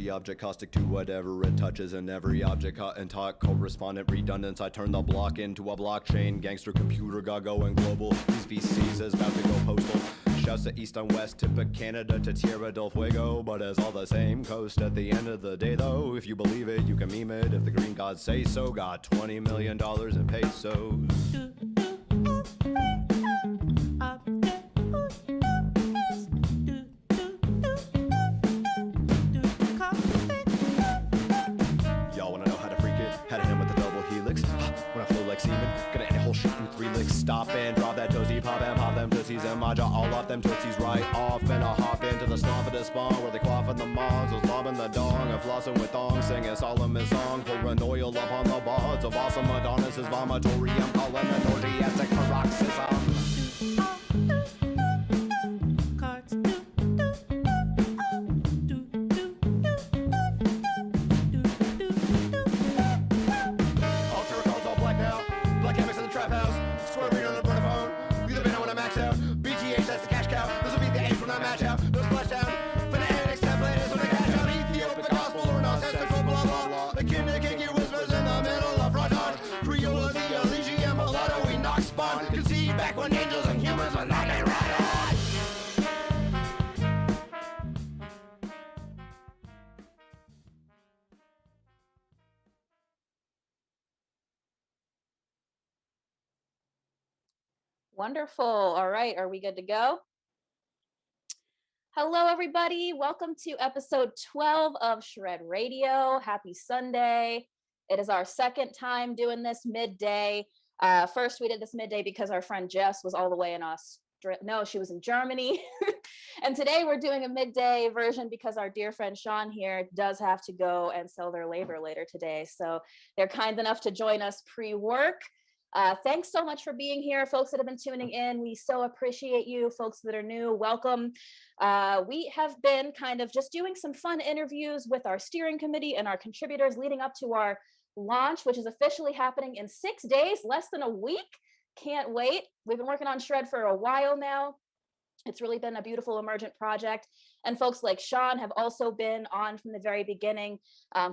every object caustic to whatever it touches, and every object and talk correspondent redundance. I turn the block into a blockchain, gangster computer got going global. These VCs is about to go postal. Shouts to east and west, tip of Canada to Tierra del Fuego, but it's all the same coast at the end of the day though. If you believe it, you can meme it if the green gods say so. Got $20 million in pesos. Y'all wanna know how to freak it? Had it in with the double helix. When I flow like semen, gonna end a whole shit in 3 licks. Stop and drop that toesy, pop and pop them tootsies and my jaw all off them tootsies right off. And I'll hop into the slump of the spawn where they quaffing the moms, was lobbing the dong and flossing with thongs, singing Solomon song, pouring oil up on the balls of awesome Adonis's vomitorium, calling an orgiastic paroxysm. Back when angels and humans were not right. Wonderful. All right, are we good to go? Hello, everybody. Welcome to episode 12 of Shred Radio. Happy Sunday. It is our second time doing this midday. First, we did this midday because our friend Jess was all the way in she was in Germany. And today we're doing a midday version because our dear friend Sean here does have to go and sell their labor later today. So they're kind enough to join us pre-work. Thanks so much for being here, folks that have been tuning in. We so appreciate you. Folks that are new, welcome. We have been kind of just doing some fun interviews with our steering committee and our contributors leading up to our launch, which is officially happening in 6 days, less than a week. Can't wait. We've been working on Shred for a while now. It's really been a beautiful emergent project. And folks like Sean have also been on from the very beginning,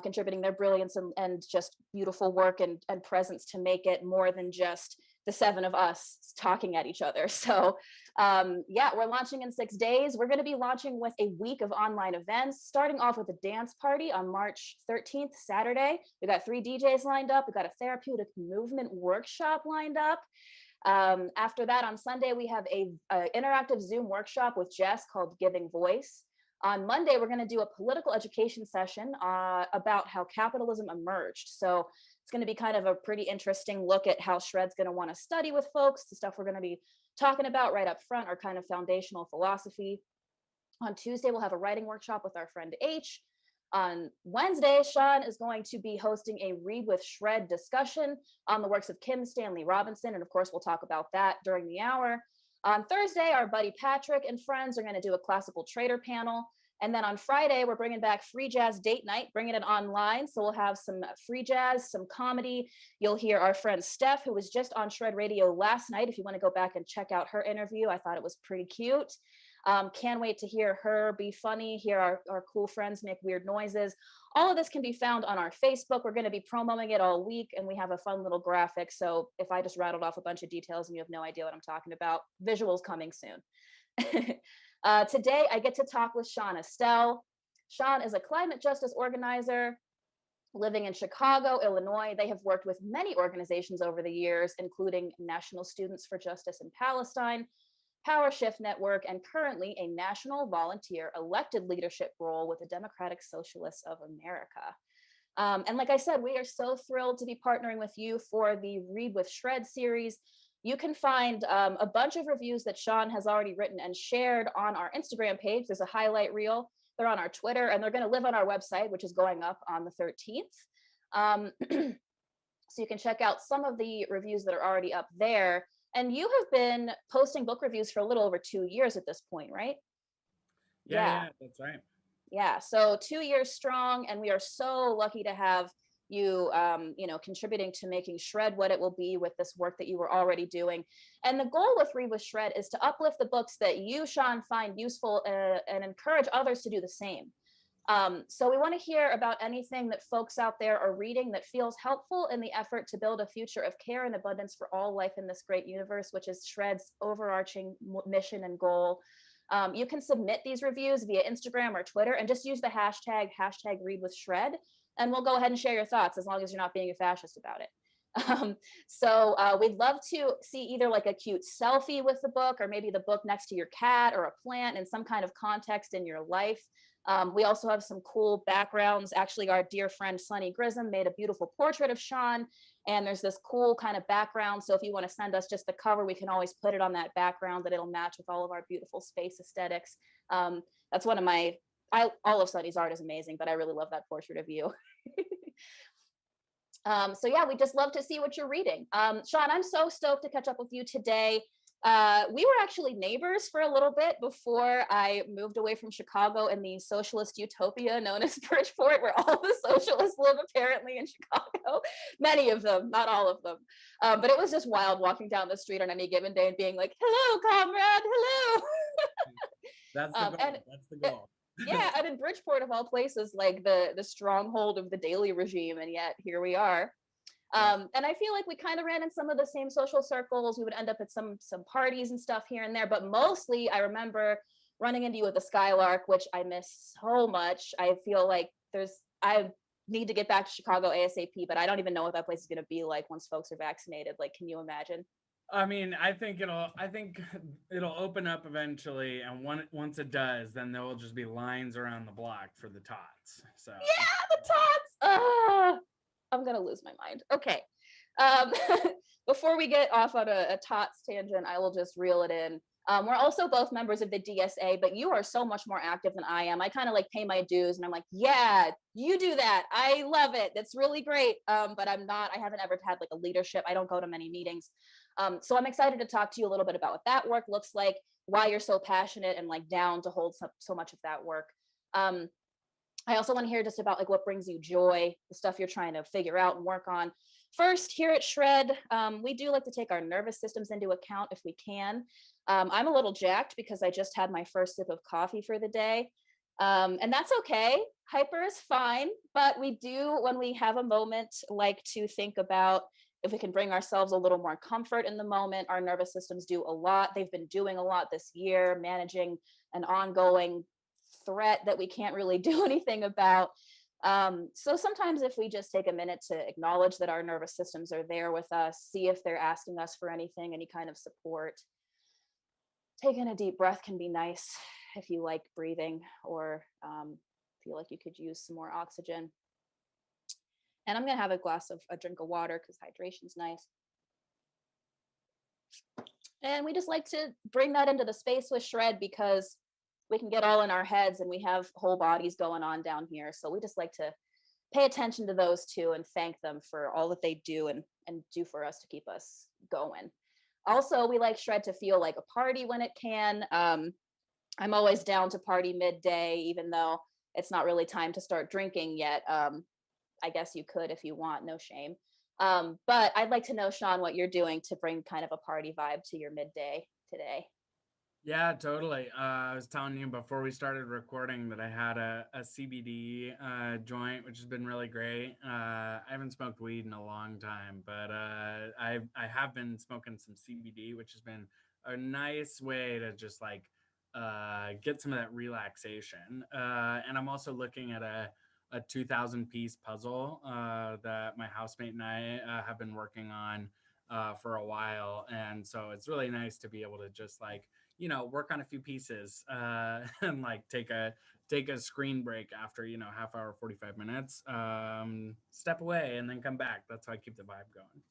contributing their brilliance and just beautiful work and presence to make it more than just the 7 of us talking at each other. So yeah, we're launching in 6 days. We're going to be launching with a week of online events, starting off with a dance party on March 13th, Saturday. We got 3 DJs lined up. We got a therapeutic movement workshop lined up. After that, on Sunday, we have a interactive Zoom workshop with Jess called Giving Voice. On Monday, we're going to do a political education session about how capitalism emerged. So it's going to be kind of a pretty interesting look at how Shred's going to want to study with folks. The stuff we're going to be talking about right up front are kind of foundational philosophy. On Tuesday, we'll have a writing workshop with our friend H. On Wednesday, Sean is going to be hosting a Read with Shred discussion on the works of Kim Stanley Robinson. And of course, we'll talk about that during the hour. On Thursday, our buddy Patrick and friends are going to do a classical trader panel. And then on Friday, we're bringing back free jazz date night, bringing it online. So we'll have some free jazz, some comedy. You'll hear our friend Steph, who was just on Shred Radio last night. If you want to go back and check out her interview, I thought it was pretty cute. Can't wait to hear her be funny, hear our cool friends make weird noises. All of this can be found on our Facebook. We're going to be promoting it all week, and we have a fun little graphic. So if I just rattled off a bunch of details and you have no idea what I'm talking about, visuals coming soon. Today, I get to talk with Sean Estelle. Sean is a climate justice organizer living in Chicago, Illinois. They have worked with many organizations over the years, including National Students for Justice in Palestine, Power Shift Network, and currently a national volunteer elected leadership role with the Democratic Socialists of America. And like I said, we are so thrilled to be partnering with you for the Read with Shred series. You can find a bunch of reviews that Sean has already written and shared on our Instagram page. There's a highlight reel. They're on our Twitter, and they're going to live on our website, which is going up on the 13th. So you can check out some of the reviews that are already up there. And you have been posting book reviews for a little over 2 years at this point, right? Yeah, that's right. Yeah, so 2 years strong, and we are so lucky to have you, contributing to making Shred what it will be with this work that you were already doing. And the goal with Read with Shred is to uplift the books that you, Sean, find useful and encourage others to do the same. So we want to hear about anything that folks out there are reading that feels helpful in the effort to build a future of care and abundance for all life in this great universe, which is Shred's overarching mission and goal. You can submit these reviews via Instagram or Twitter and just use the hashtag read with Shred, and we'll go ahead and share your thoughts as long as you're not being a fascist about it. We'd love to see either like a cute selfie with the book, or maybe the book next to your cat or a plant in some kind of context in your life. We also have some cool backgrounds. Actually, our dear friend Sunny Grissom made a beautiful portrait of Sean, and there's this cool kind of background. So if you want to send us just the cover, we can always put it on that background that it'll match with all of our beautiful space aesthetics. That's one of my, all of Sunny's art is amazing, but I really love that portrait of you. So yeah, we just love to see what you're reading. Sean, I'm so stoked to catch up with you today. We were actually neighbors for a little bit before I moved away from Chicago in the socialist utopia known as Bridgeport, where all the socialists live apparently in Chicago. Many of them, not all of them. But it was just wild walking down the street on any given day and being like, hello, comrade, hello. That's the goal. That's the goal. Yeah, and in Bridgeport of all places, like the stronghold of the Daley regime, and yet here we are. And I feel like we kind of ran in some of the same social circles. We would end up at some parties and stuff here and there, but mostly I remember running into you at the Skylark, which I miss so much. I feel like I need to get back to Chicago ASAP, but I don't even know what that place is going to be like once folks are vaccinated. Like, can you imagine? I mean, I think it'll open up eventually, and once it does, then there will just be lines around the block for the tots. So yeah, the tots. I'm gonna lose my mind. Okay. Before we get off on a tots tangent, I will just reel it in. We're also both members of the DSA, but you are so much more active than I am. I kind of like pay my dues and I'm like, yeah, you do that. I love it. That's really great. But I haven't ever had like a leadership. I don't go to many meetings. So I'm excited to talk to you a little bit about what that work looks like, why you're so passionate and like down to hold so much of that work. I also want to hear just about like what brings you joy, the stuff you're trying to figure out and work on. First, here at Shred, we do like to take our nervous systems into account if we can. I'm a little jacked because I just had my first sip of coffee for the day. And that's okay. Hyper is fine, but we do, when we have a moment, like to think about if we can bring ourselves a little more comfort in the moment. Our nervous systems do a lot. They've been doing a lot this year, managing an ongoing threat that we can't really do anything about. So sometimes if we just take a minute to acknowledge that our nervous systems are there with us, see if they're asking us for anything, any kind of support. Taking a deep breath can be nice if you like breathing or feel like you could use some more oxygen. And I'm gonna have a drink of water because hydration's nice. And we just like to bring that into the space with Shred because we can get all in our heads and we have whole bodies going on down here. So we just like to pay attention to those two and thank them for all that they do and do for us to keep us going. Also, we like Shred to feel like a party when it can. I'm always down to party midday, even though it's not really time to start drinking yet. I guess you could if you want, no shame. But I'd like to know, Sean, what you're doing to bring kind of a party vibe to your midday today. Yeah, totally. I was telling you before we started recording that I had a CBD joint, which has been really great. I haven't smoked weed in a long time, but I have been smoking some CBD, which has been a nice way to just like get some of that relaxation. And I'm also looking at a 2,000 piece puzzle that my housemate and I have been working on for a while. And so it's really nice to be able to just like, work on a few pieces and like take a screen break after, half hour, 45 minutes, step away and then come back. That's how I keep the vibe going.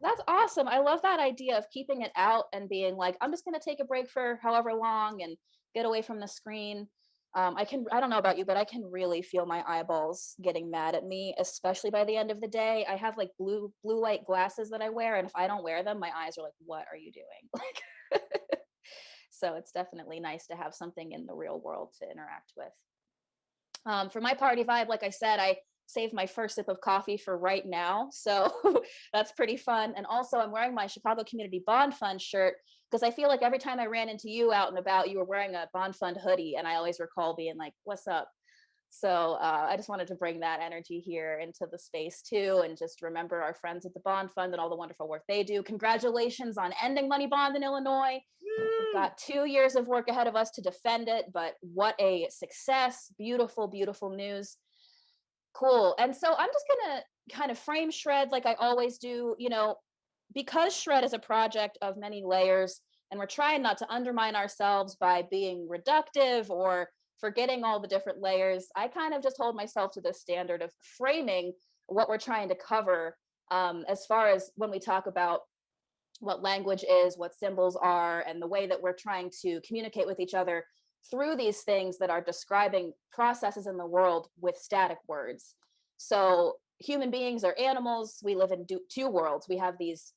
That's awesome. I love that idea of keeping it out and being like, I'm just going to take a break for however long and get away from the screen. I don't know about you, but I can really feel my eyeballs getting mad at me, especially by the end of the day. I have like blue light glasses that I wear. And if I don't wear them, my eyes are like, what are you doing? Like, so it's definitely nice to have something in the real world to interact with. For my party vibe, like I said, I saved my first sip of coffee for right now. So that's pretty fun. And also I'm wearing my Chicago Community Bond Fund shirt because I feel like every time I ran into you out and about, you were wearing a Bond Fund hoodie. And I always recall being like, what's up? So I just wanted to bring that energy here into the space too, and just remember our friends at the Bond Fund and all the wonderful work they do. Congratulations on ending money bond in Illinois. We've got 2 years of work ahead of us to defend it, but what a success. Beautiful, beautiful news. Cool. And so I'm just going to kind of frame Shred like I always do, because Shred is a project of many layers, and we're trying not to undermine ourselves by being reductive or forgetting all the different layers. I kind of just hold myself to this standard of framing what we're trying to cover, as far as when we talk about what language is, what symbols are, and the way that we're trying to communicate with each other through these things that are describing processes in the world with static words. So human beings are animals. We live in two worlds. We have these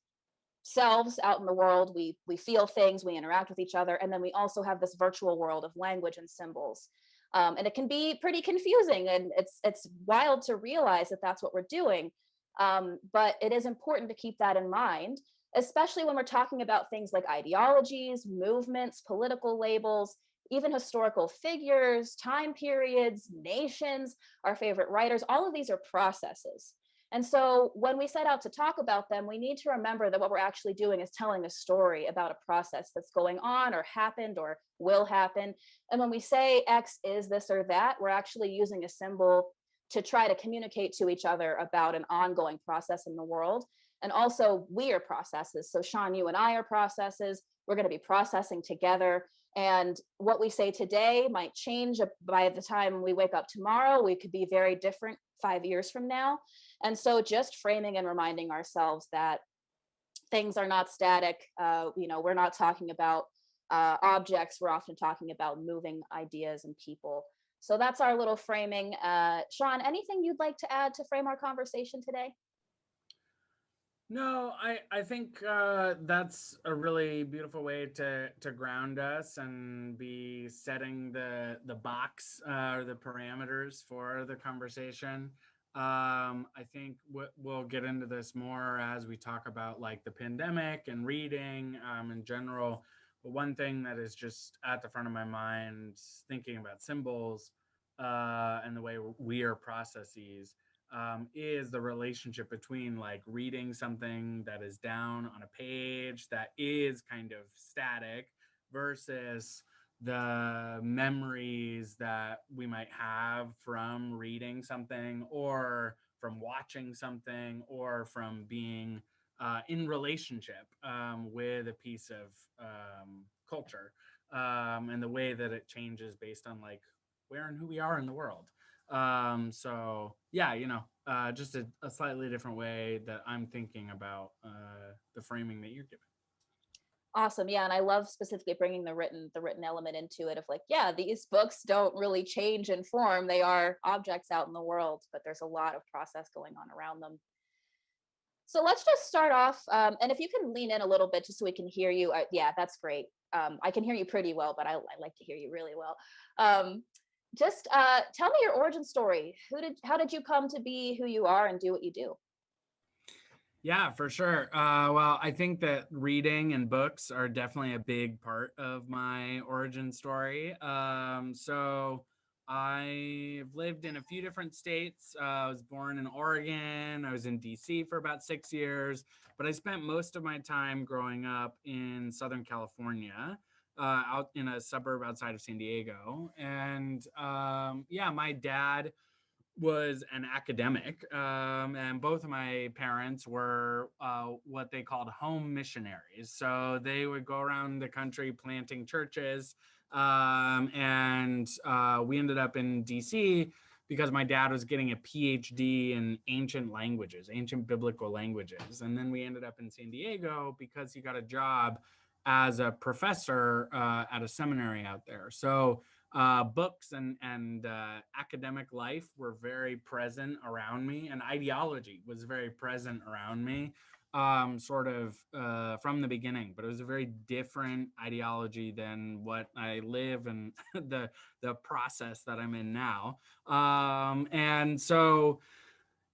selves out in the world. We feel things, we interact with each other, and then we also have this virtual world of language and symbols. And it can be pretty confusing, and it's wild to realize that that's what we're doing. But it is important to keep that in mind, especially when we're talking about things like ideologies, movements, political labels, even historical figures, time periods, nations, our favorite writers. All of these are processes. And so when we set out to talk about them, we need to remember that what we're actually doing is telling a story about a process that's going on or happened or will happen. And when we say X is this or that, we're actually using a symbol to try to communicate to each other about an ongoing process in the world. And also, we are processes. So Sean, you and I are processes. We're going to be processing together. And what we say today might change by the time we wake up tomorrow. We could be very different 5 years from now. And so just framing and reminding ourselves that things are not static. We're not talking about objects. We're often talking about moving ideas and people. So that's our little framing. Sean, anything you'd like to add to frame our conversation today? No, I think that's a really beautiful way to ground us and be setting the box or the parameters for the conversation. I think we'll get into this more as we talk about like the pandemic and reading in general. But one thing that is just at the front of my mind, thinking about symbols and the way we are processes, is the relationship between like reading something that is down on a page that is kind of static versus the memories that we might have from reading something or from watching something or from being in relationship with a piece of culture, and the way that it changes based on like where and who we are in the world. So yeah, just a slightly different way that I'm thinking about the framing that you're giving. Awesome. Yeah. And I love specifically bringing the written element into it of like, yeah, these books don't really change in form. They are objects out in the world, but there's a lot of process going on around them. So let's just start off. And if you can lean in a little bit just so we can hear you. Yeah, that's great. I can hear you pretty well, but I like to hear you really well. Just tell me your origin story. How did you come to be who you are and do what you do? Yeah, for sure. Well, I think that reading and books are definitely a big part of my origin story. So I've lived in a few different states. I was born in Oregon. I was in DC for about 6 years, but I spent most of my time growing up in Southern California, out in a suburb outside of San Diego. And yeah, my dad was an academic, and both of my parents were what they called home missionaries. So they would go around the country planting churches, and we ended up in DC because my dad was getting a PhD in ancient languages, ancient biblical languages. And then we ended up in San Diego because he got a job as a professor at a seminary out there. So books and academic life were very present around me, and ideology was very present around me, sort of from the beginning. But it was a very different ideology than what I live and the process that I'm in now. And so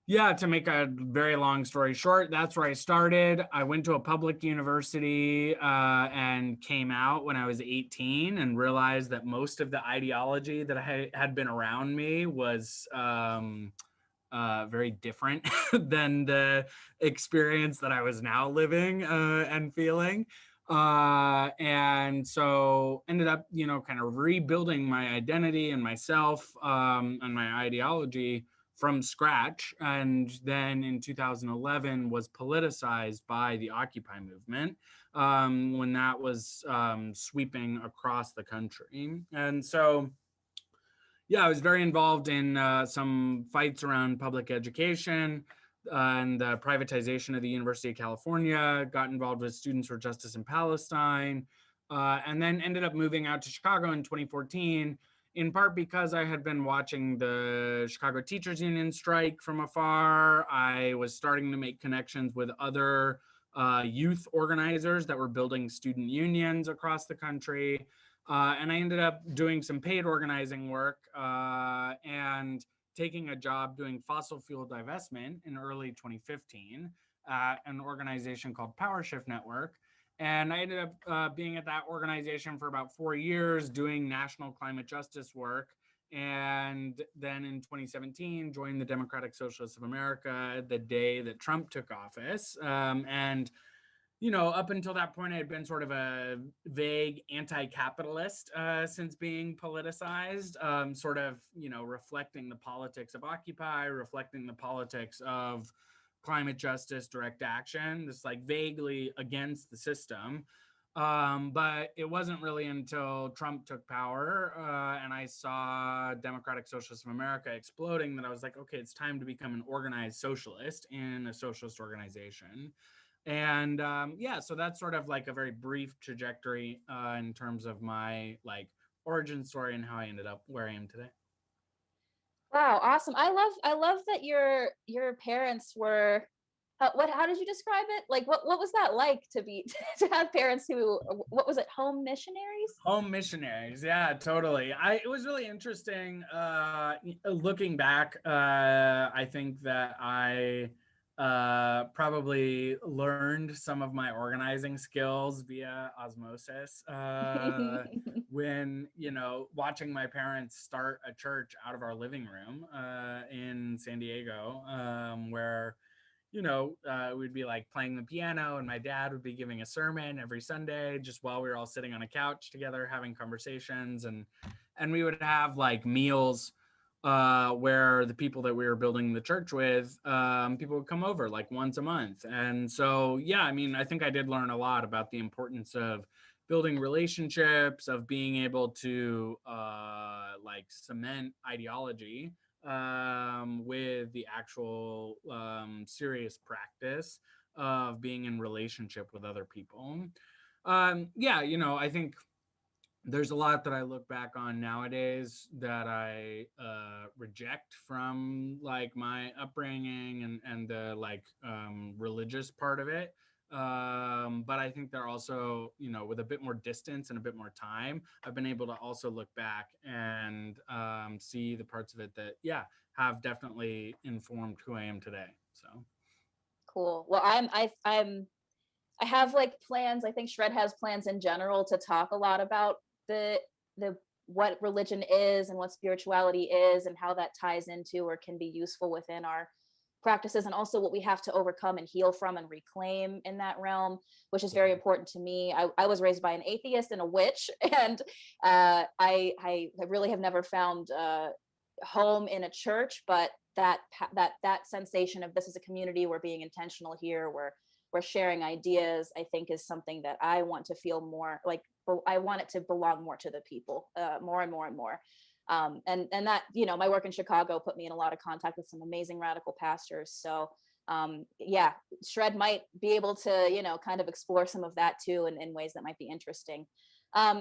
Yeah, to make a very long story short, that's where I started. I went to a public university and came out when I was 18 and realized that most of the ideology that had been around me was very different than the experience that I was now living and feeling. And so ended up, kind of rebuilding my identity and myself and my ideology from scratch. And then in 2011 was politicized by the Occupy movement when that was sweeping across the country. And so yeah, I was very involved in some fights around public education and the privatization of the University of California, got involved with Students for Justice in Palestine, and then ended up moving out to Chicago in 2014, in part because I had been watching the Chicago Teachers Union strike from afar. I was starting to make connections with other youth organizers that were building student unions across the country. And I ended up doing some paid organizing work and taking a job doing fossil fuel divestment in early 2015 at an organization called Power Shift Network. And I ended up being at that organization for about 4 years doing national climate justice work. And then in 2017, joined the Democratic Socialists of America the day that Trump took office. And up until that point, I had been sort of a vague anti-capitalist since being politicized, sort of, reflecting the politics of Occupy, reflecting the politics of climate justice, direct action, this like vaguely against the system. But it wasn't really until Trump took power and I saw Democratic Socialists of America exploding that I was like, okay, it's time to become an organized socialist in a socialist organization. And so that's sort of like a very brief trajectory in terms of my like origin story and how I ended up where I am today. Wow, awesome. I love that your parents were how did you describe it? Like what was that like to be to have parents who what was it, home missionaries? Home missionaries, yeah, totally. It was really interesting looking back. I think that I probably learned some of my organizing skills via osmosis when, watching my parents start a church out of our living room in San Diego, where we'd be like playing the piano and my dad would be giving a sermon every Sunday just while we were all sitting on a couch together having conversations, and we would have like meals where the people that we were building the church with, people would come over like once a month. And so, yeah, I mean, I think I did learn a lot about the importance of building relationships, of being able to like cement ideology with the actual serious practice of being in relationship with other people. I think there's a lot that I look back on nowadays that I reject from like my upbringing and the like religious part of it. But I think they're also, with a bit more distance and a bit more time, I've been able to also look back and see the parts of it that, have definitely informed who I am today. So Cool. Well, I have like plans. I think Shred has plans in general to talk a lot about the what religion is and what spirituality is and how that ties into or can be useful within our practices, and also what we have to overcome and heal from and reclaim in that realm, which is very important to me. I was raised by an atheist and a witch, and I really have never found home in a church, but that sensation of this is a community, we're being intentional here, we're sharing ideas, I think is something that I want to feel more like. I want it to belong more to the people, more and more and more. And that, my work in Chicago put me in a lot of contact with some amazing radical pastors. So Shred might be able to, kind of explore some of that too in ways that might be interesting.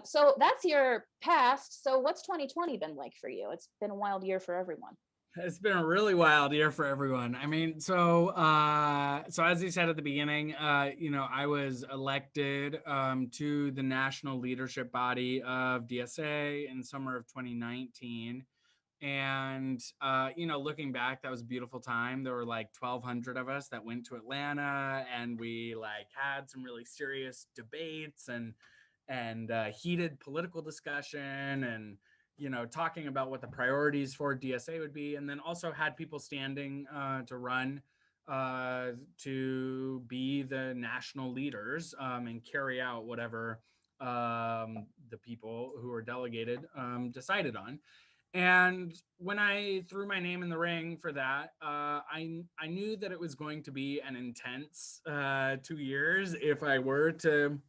So that's your past. So what's 2020 been like for you? It's been a wild year for everyone. it's been a really wild year for everyone. I mean, so as you said at the beginning, I was elected to the national leadership body of DSA in summer of 2019. And looking back, that was a beautiful time. There were like 1,200 of us that went to Atlanta, and we like had some really serious debates and heated political discussion, and talking about what the priorities for DSA would be, and then also had people standing to run to be the national leaders and carry out whatever the people who were delegated decided on. And when I threw my name in the ring for that, I knew that it was going to be an intense 2 years if I were to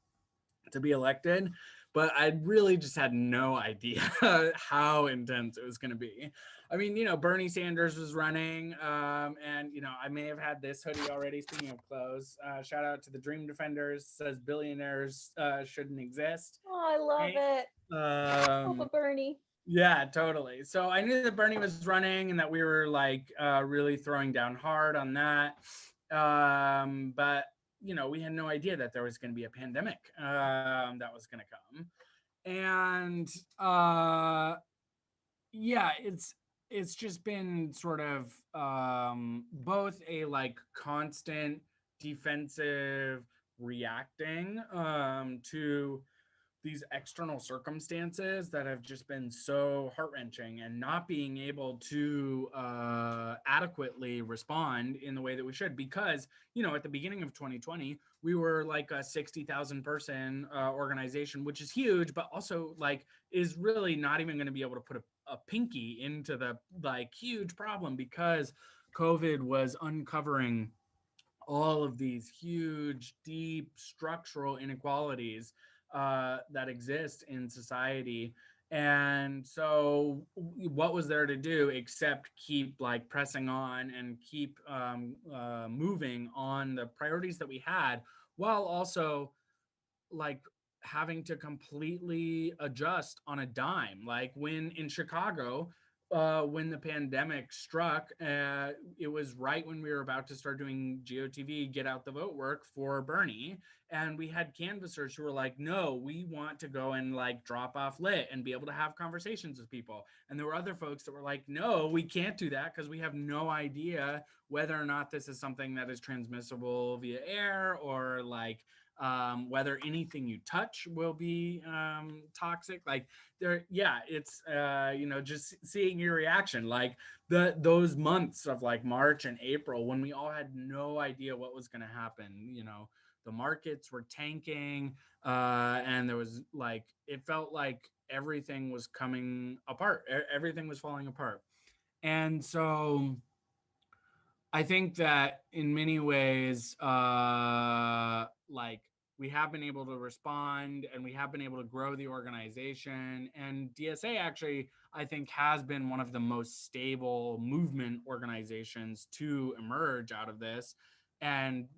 be elected, but I really just had no idea how intense it was going to be. I mean, Bernie Sanders was running, and I may have had this hoodie already. Speaking of clothes, shout out to the Dream Defenders. Says billionaires shouldn't exist. Oh, I love it. Papa Bernie. Yeah, totally. So I knew that Bernie was running and that we were like really throwing down hard on that. But we had no idea that there was going to be a pandemic that was going to come. And yeah, it's just been sort of both a like constant defensive reacting to these external circumstances that have just been so heart-wrenching, and not being able to adequately respond in the way that we should, because at the beginning of 2020 we were like a 60,000 person organization, which is huge, but also like is really not even going to be able to put a pinky into the like huge problem, because COVID was uncovering all of these huge, deep structural inequalities that exist in society. And so what was there to do except keep like pressing on and keep moving on the priorities that we had, while also like having to completely adjust on a dime. Like when in Chicago, when the pandemic struck, it was right when we were about to start doing GOTV, get out the vote work for Bernie. And we had canvassers who were like, no, we want to go and like drop off lit and be able to have conversations with people. And there were other folks that were like, no, we can't do that because we have no idea whether or not this is something that is transmissible via air, or like whether anything you touch will be toxic. Like it's just seeing your reaction, like those months of like March and April, when we all had no idea what was going to happen. The markets were tanking, and there was like, it felt like everything was coming apart, everything was falling apart. And so I think that in many ways, like we have been able to respond, and we have been able to grow the organization. And DSA actually, I think, has been one of the most stable movement organizations to emerge out of this. And,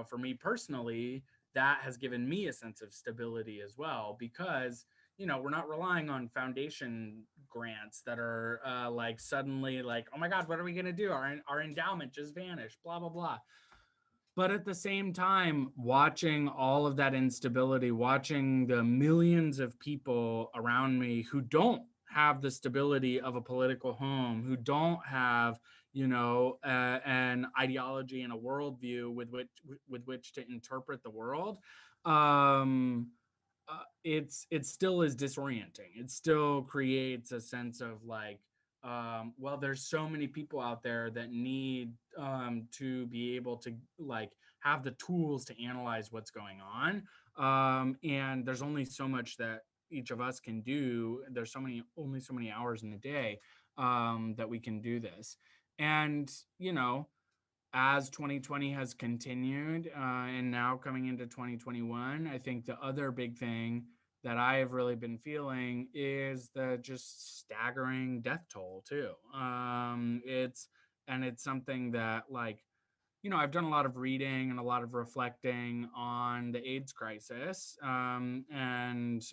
for me personally, that has given me a sense of stability as well, because we're not relying on foundation grants that are like suddenly like, oh my God, what are we going to do? Our endowment just vanished, blah, blah, blah. But at the same time, watching all of that instability, watching the millions of people around me who don't have the stability of a political home, who don't have, an ideology and a worldview with which to interpret the world, it still is disorienting. It still creates a sense of like, well, there's so many people out there that need to be able to like have the tools to analyze what's going on, and there's only so much that each of us can do. There's only so many hours in a day that we can do this. And as 2020 has continued, and now coming into 2021, I think the other big thing that I have really been feeling is the just staggering death toll too. It's something that like, I've done a lot of reading and a lot of reflecting on the AIDS crisis, and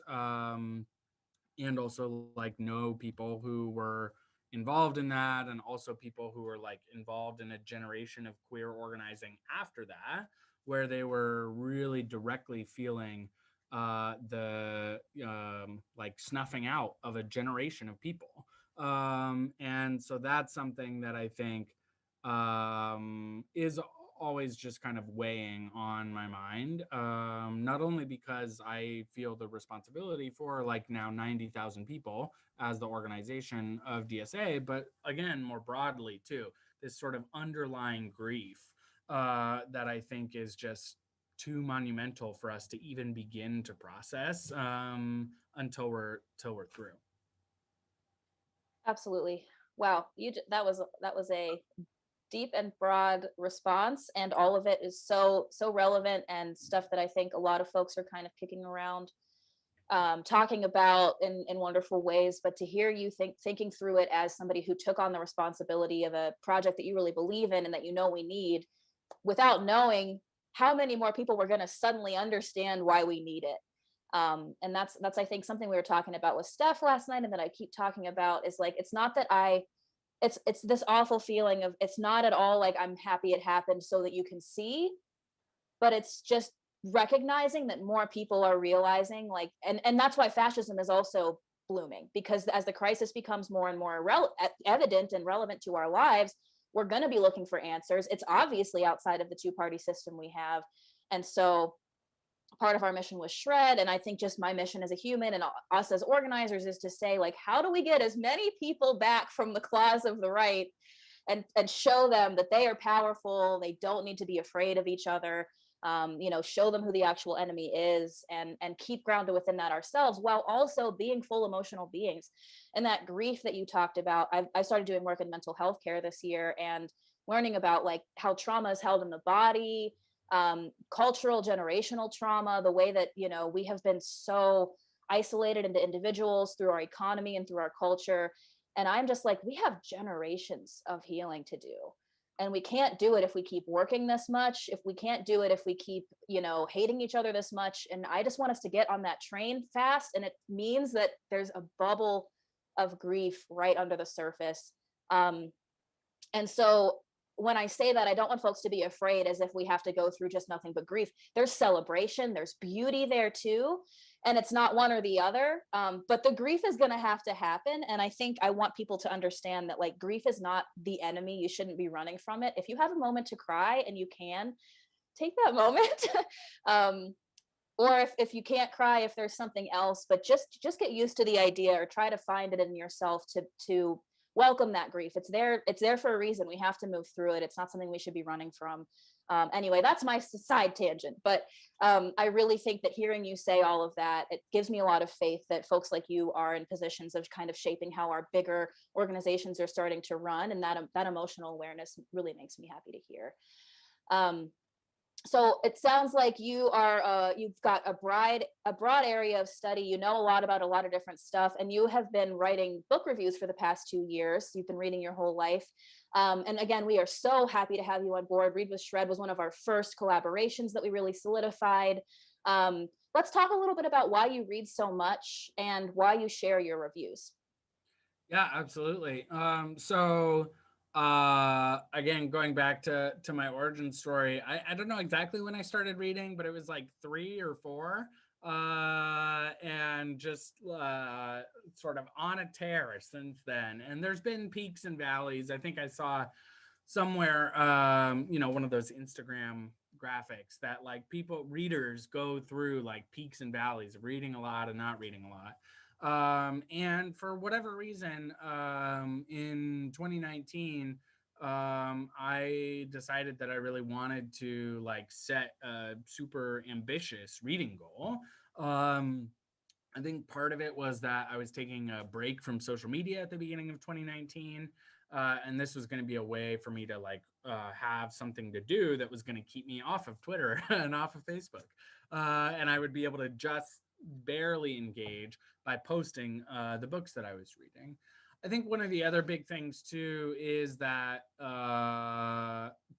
also like know people who were involved in that, and also people who were like involved in a generation of queer organizing after that, where they were really directly feeling the like snuffing out of a generation of people. And so that's something that I think is always just kind of weighing on my mind, not only because I feel the responsibility for like now 90,000 people as the organization of DSA, but again, more broadly too, this sort of underlying grief that I think is just too monumental for us to even begin to process until we're through. Absolutely. Wow, that was a deep and broad response, and all of it is so relevant and stuff that I think a lot of folks are kind of kicking around, talking about in wonderful ways. But to hear you thinking through it as somebody who took on the responsibility of a project that you really believe in and that you know we need, without knowing how many more people were going to suddenly understand why we need it. And that's I think something we were talking about with Steph last night, and that I keep talking about is like, it's not that it's this awful feeling of, it's not at all like I'm happy it happened so that you can see, but it's just recognizing that more people are realizing, like, and that's why fascism is also blooming, because as the crisis becomes more and more evident and relevant to our lives, we're going to be looking for answers. It's obviously outside of the two-party system we have. And so part of our mission was Shred, and I think just my mission as a human and us as organizers is to say, like, how do we get as many people back from the claws of the right, and show them that they are powerful, they don't need to be afraid of each other, show them who the actual enemy is, and keep grounded within that ourselves, while also being full emotional beings. And that grief that you talked about, I started doing work in mental health care this year, and learning about like how trauma is held in the body, cultural generational trauma, the way that we have been so isolated into individuals through our economy and through our culture. And I'm just like, we have generations of healing to do, and we can't do it if we keep working this much, if we can't do it if we keep hating each other this much. And I just want us to get on that train fast, and it means that there's a bubble of grief right under the surface. And so when I say that, I don't want folks to be afraid as if we have to go through just nothing but grief. There's celebration, there's beauty there too. And it's not one or the other. But the grief is going to have to happen. And I think I want people to understand that, like, grief is not the enemy. You shouldn't be running from it. If you have a moment to cry and you can, take that moment. Or if you can't cry, if there's something else, but just get used to the idea, or try to find it in yourself to welcome that grief. It's there for a reason. We have to move through it. It's not something we should be running from. Anyway, that's my side tangent, but I really think that hearing you say all of that, it gives me a lot of faith that folks like you are in positions of kind of shaping how our bigger organizations are starting to run, and that emotional awareness really makes me happy to hear. So it sounds like you've got a broad area of study. You know a lot about a lot of different stuff, and you have been writing book reviews for the past 2 years. You've been reading your whole life. And again, we are so happy to have you on board. Read with Shred was one of our first collaborations that we really solidified. Let's talk a little bit about why you read so much and why you share your reviews. Yeah, absolutely. Again, going back to my origin story, I don't know exactly when I started reading, but it was like 3 or 4, and just sort of on a tear since then. And there's been peaks and valleys. I think I saw somewhere one of those Instagram graphics that like readers go through like peaks and valleys of reading a lot and not reading a lot. And for whatever reason, in 2019, I decided that I really wanted to like set a super ambitious reading goal. I think part of it was that I was taking a break from social media at the beginning of 2019. And this was going to be a way for me to like have something to do that was going to keep me off of Twitter and off of Facebook. And I would be able to just barely engage by posting the books that I was reading. I think one of the other big things too is that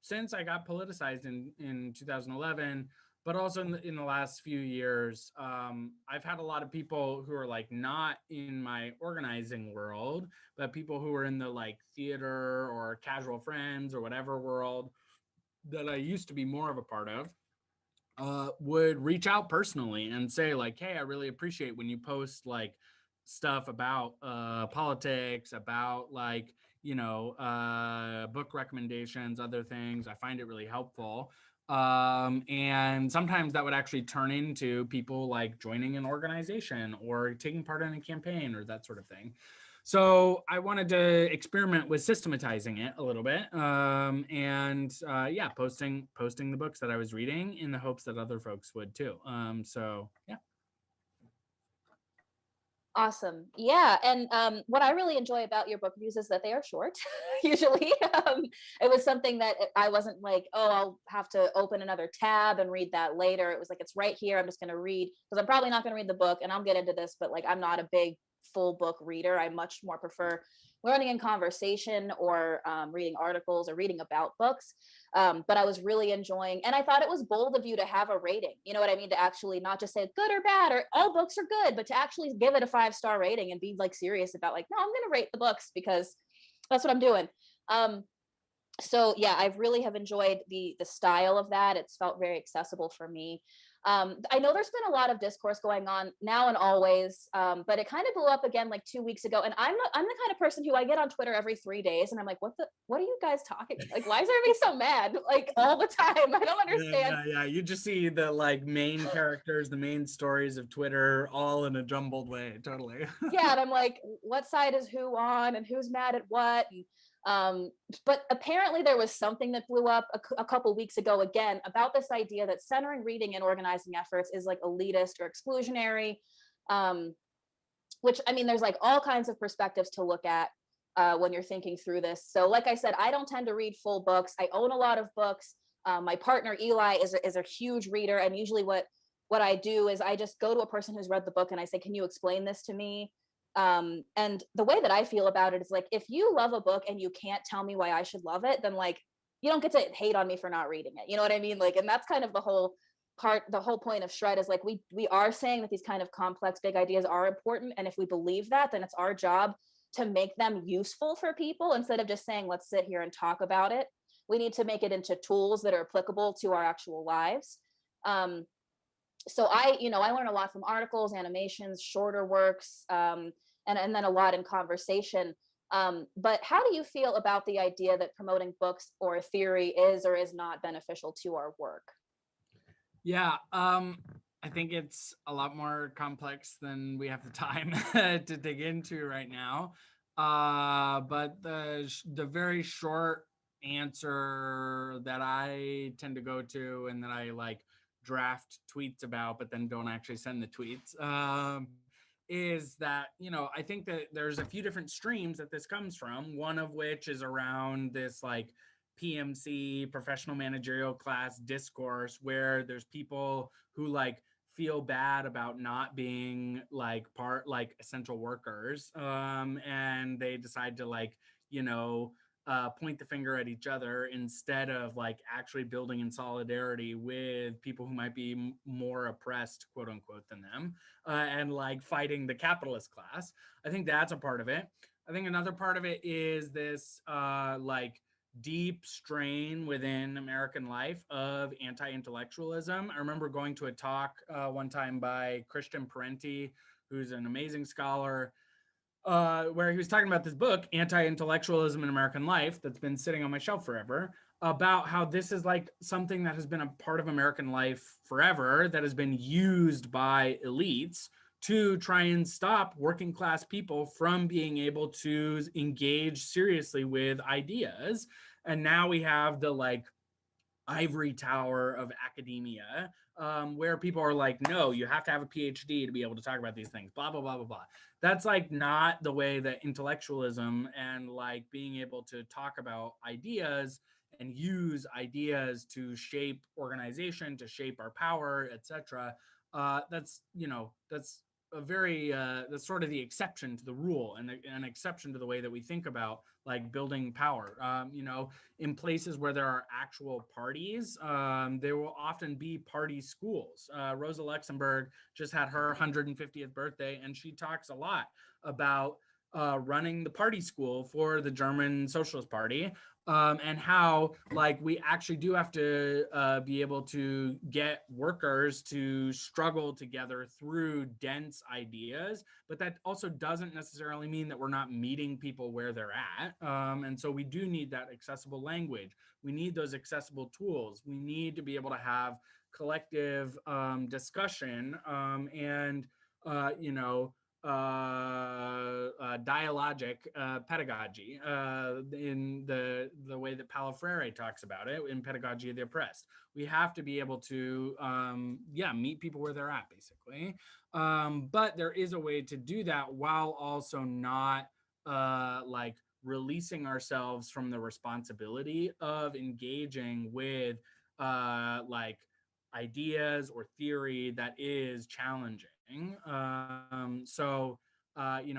since I got politicized in 2011, but also in the last few years, I've had a lot of people who are like not in my organizing world, but people who are in the like theater or casual friends or whatever world that I used to be more of a part of, would reach out personally and say like, hey, I really appreciate when you post like stuff about politics, about like, book recommendations, other things. I find it really helpful. And sometimes that would actually turn into people like joining an organization or taking part in a campaign or that sort of thing. So I wanted to experiment with systematizing it a little bit, and yeah, posting the books that I was reading in the hopes that other folks would too. So yeah. Awesome. Yeah. And what I really enjoy about your book reviews is that they are short, usually. It was something that I wasn't like, oh, I'll have to open another tab and read that later. It was like, it's right here. I'm just going to read, because I'm probably not going to read the book, and I'll get into this, but like, I'm not a big full book reader. I much more prefer learning in conversation or reading articles or reading about books. But I was really enjoying, and I thought it was bold of you to have a rating. You know what I mean? To actually not just say good or bad or all books are good, but to actually give it a 5-star rating and be like serious about like, no, I'm going to rate the books because that's what I'm doing. So yeah, I really have enjoyed the style of that. It's felt very accessible for me. I know there's been a lot of discourse going on now and always, but it kind of blew up again like 2 weeks ago. And I'm the kind of person who I get on Twitter every 3 days, and I'm like, what are you guys talking? Like, why is everybody so mad? Like all the time. I don't understand. Yeah. You just see the like main characters, the main stories of Twitter, all in a jumbled way. Totally. Yeah, and I'm like, what side is who on, and who's mad at what? But apparently there was something that blew up a couple weeks ago again about this idea that centering reading in organizing efforts is like elitist or exclusionary, which I mean, there's like all kinds of perspectives to look at when you're thinking through this. So like I said, I don't tend to read full books. I own a lot of books. My partner Eli is a huge reader, and usually what I do is I just go to a person who's read the book and I say, can you explain this to me? And the way that I feel about it is like, if you love a book and you can't tell me why I should love it, then like you don't get to hate on me for not reading it. You know what I mean? Like, and that's kind of the whole point of Shred is like, we are saying that these kind of complex big ideas are important, and if we believe that, then it's our job to make them useful for people instead of just saying let's sit here and talk about it. We need to make it into tools that are applicable to our actual lives. So I learn a lot from articles, animations, shorter works, and then a lot in conversation. But how do you feel about the idea that promoting books or theory is or is not beneficial to our work? Yeah, I think it's a lot more complex than we have the time to dig into right now. But the very short answer that I tend to go to, and that I like draft tweets about, but then don't actually send the tweets, is that, I think that there's a few different streams that this comes from, one of which is around this like PMC, professional managerial class discourse, where there's people who like feel bad about not being like essential workers, and they decide to like, point the finger at each other instead of like actually building in solidarity with people who might be more oppressed, quote unquote, than them, and like fighting the capitalist class. I think that's a part of it. I think another part of it is this like deep strain within American life of anti-intellectualism. I remember going to a talk one time by Christian Parenti, who's an amazing scholar, where he was talking about this book, Anti-Intellectualism in American Life, that's been sitting on my shelf forever, about how this is like something that has been a part of American life forever, that has been used by elites to try and stop working class people from being able to engage seriously with ideas. And now we have the like ivory tower of academia, where people are like, no, you have to have a PhD to be able to talk about these things, blah, blah, blah, blah, blah. That's like not the way that intellectualism and like being able to talk about ideas and use ideas to shape organization, to shape our power, etc. That's a very that's sort of the exception to the rule, and an exception to the way that we think about like building power. In places where there are actual parties, there will often be party schools. Rosa Luxemburg just had her 150th birthday, and she talks a lot about running the party school for the German Socialist Party, and how like we actually do have to be able to get workers to struggle together through dense ideas, but that also doesn't necessarily mean that we're not meeting people where they're at. And so we do need that accessible language. We need those accessible tools. We need to be able to have collective discussion, and you know, dialogic pedagogy, in the way that Paulo Freire talks about it in Pedagogy of the Oppressed. We have to be able to meet people where they're at, basically. But there is a way to do that while also not like releasing ourselves from the responsibility of engaging with like ideas or theory that is challenging.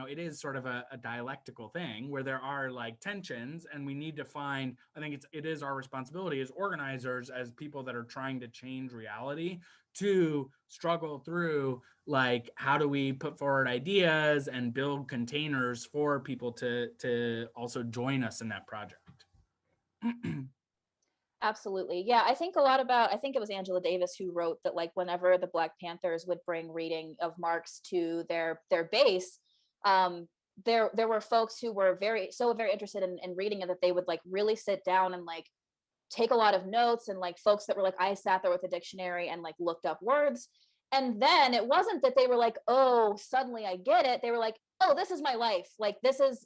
It is sort of a dialectical thing where there are like tensions, and we need to find. I think it is our responsibility as organizers, as people that are trying to change reality, to struggle through like how do we put forward ideas and build containers for people to also join us in that project. Absolutely. Yeah, I think a lot about, I think it was Angela Davis who wrote that like whenever the Black Panthers would bring reading of Marx to their base, there were folks who were very interested in reading it, that they would like really sit down and like take a lot of notes, and like folks that were like, I sat there with a dictionary and like looked up words. And then it wasn't that they were like, oh, suddenly I get it. They were like, oh, this is my life. Like this is,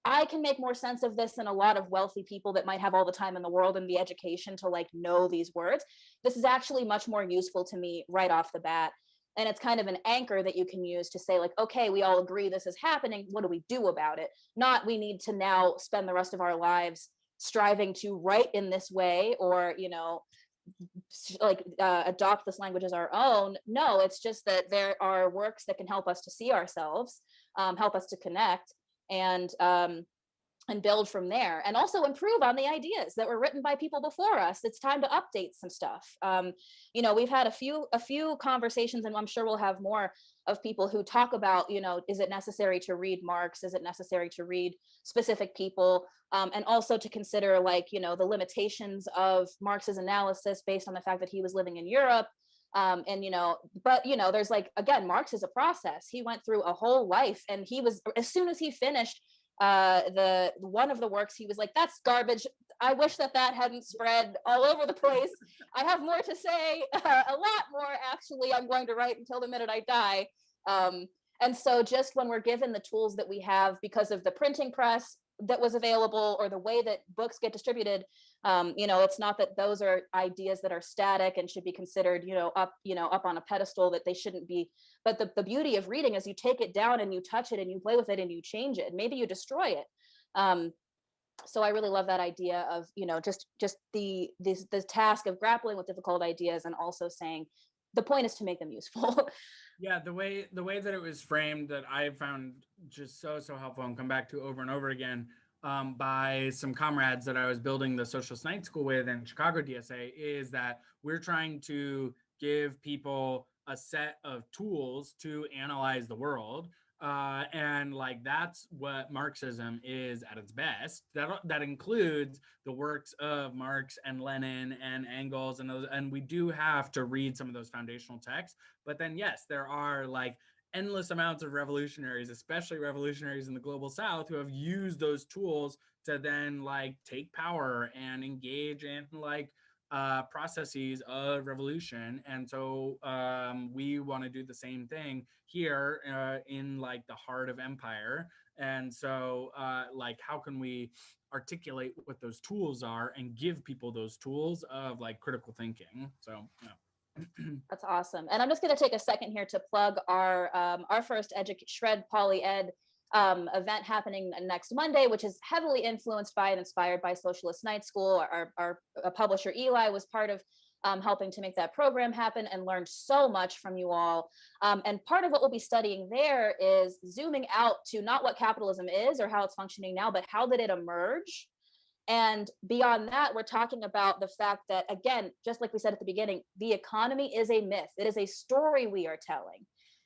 I can make more sense of this than a lot of wealthy people that might have all the time in the world and the education to like know these words. This is actually much more useful to me right off the bat. And it's kind of an anchor that you can use to say like, okay, we all agree this is happening. What do we do about it? Not we need to now spend the rest of our lives striving to write in this way, or, you know, adopt this language as our own. No, it's just that there are works that can help us to see ourselves, help us to connect, and build from there, and also improve on the ideas that were written by people before us. It's time to update some stuff. We've had a few conversations, and I'm sure we'll have more, of people who talk about, is it necessary to read Marx? Is it necessary to read specific people? And also to consider the limitations of Marx's analysis based on the fact that he was living in Europe. There's again, Marx is a process. He went through a whole life, and he was, as soon as he finished the one of the works, he was like, that's garbage. I wish that hadn't spread all over the place. I have more to say, a lot more actually. I'm going to write until the minute I die. And so just when we're given the tools that we have because of the printing press that was available, or the way that books get distributed, it's not that those are ideas that are static and should be considered, up on a pedestal, that they shouldn't be. But the beauty of reading is you take it down and you touch it and you play with it and you change it, and maybe you destroy it. So I really love that idea of, just the task of grappling with difficult ideas, and also saying the point is to make them useful. Yeah, the way that it was framed, that I found just so helpful, and come back to over and over again, by some comrades that I was building the Socialist Night School with in Chicago DSA, is that we're trying to give people a set of tools to analyze the world. And that's what Marxism is at its best. That includes the works of Marx and Lenin and Engels and those. And we do have to read some of those foundational texts. But then, yes, there are endless amounts of revolutionaries, especially revolutionaries in the global South, who have used those tools to then take power and engage in processes of revolution. And so we want to do the same thing here in the heart of empire. And so how can we articulate what those tools are and give people those tools of critical thinking? So That's awesome. And I'm just going to take a second here to plug our first Shred Poly Ed event happening next Monday, which is heavily influenced by and inspired by Socialist Night School. Our publisher Eli was part of helping to make that program happen, and learned so much from you all. And part of what we'll be studying there is zooming out to not what capitalism is or how it's functioning now, but how did it emerge? And beyond that, we're talking about the fact that, again, just like we said at the beginning, the economy is a myth. It is a story we are telling.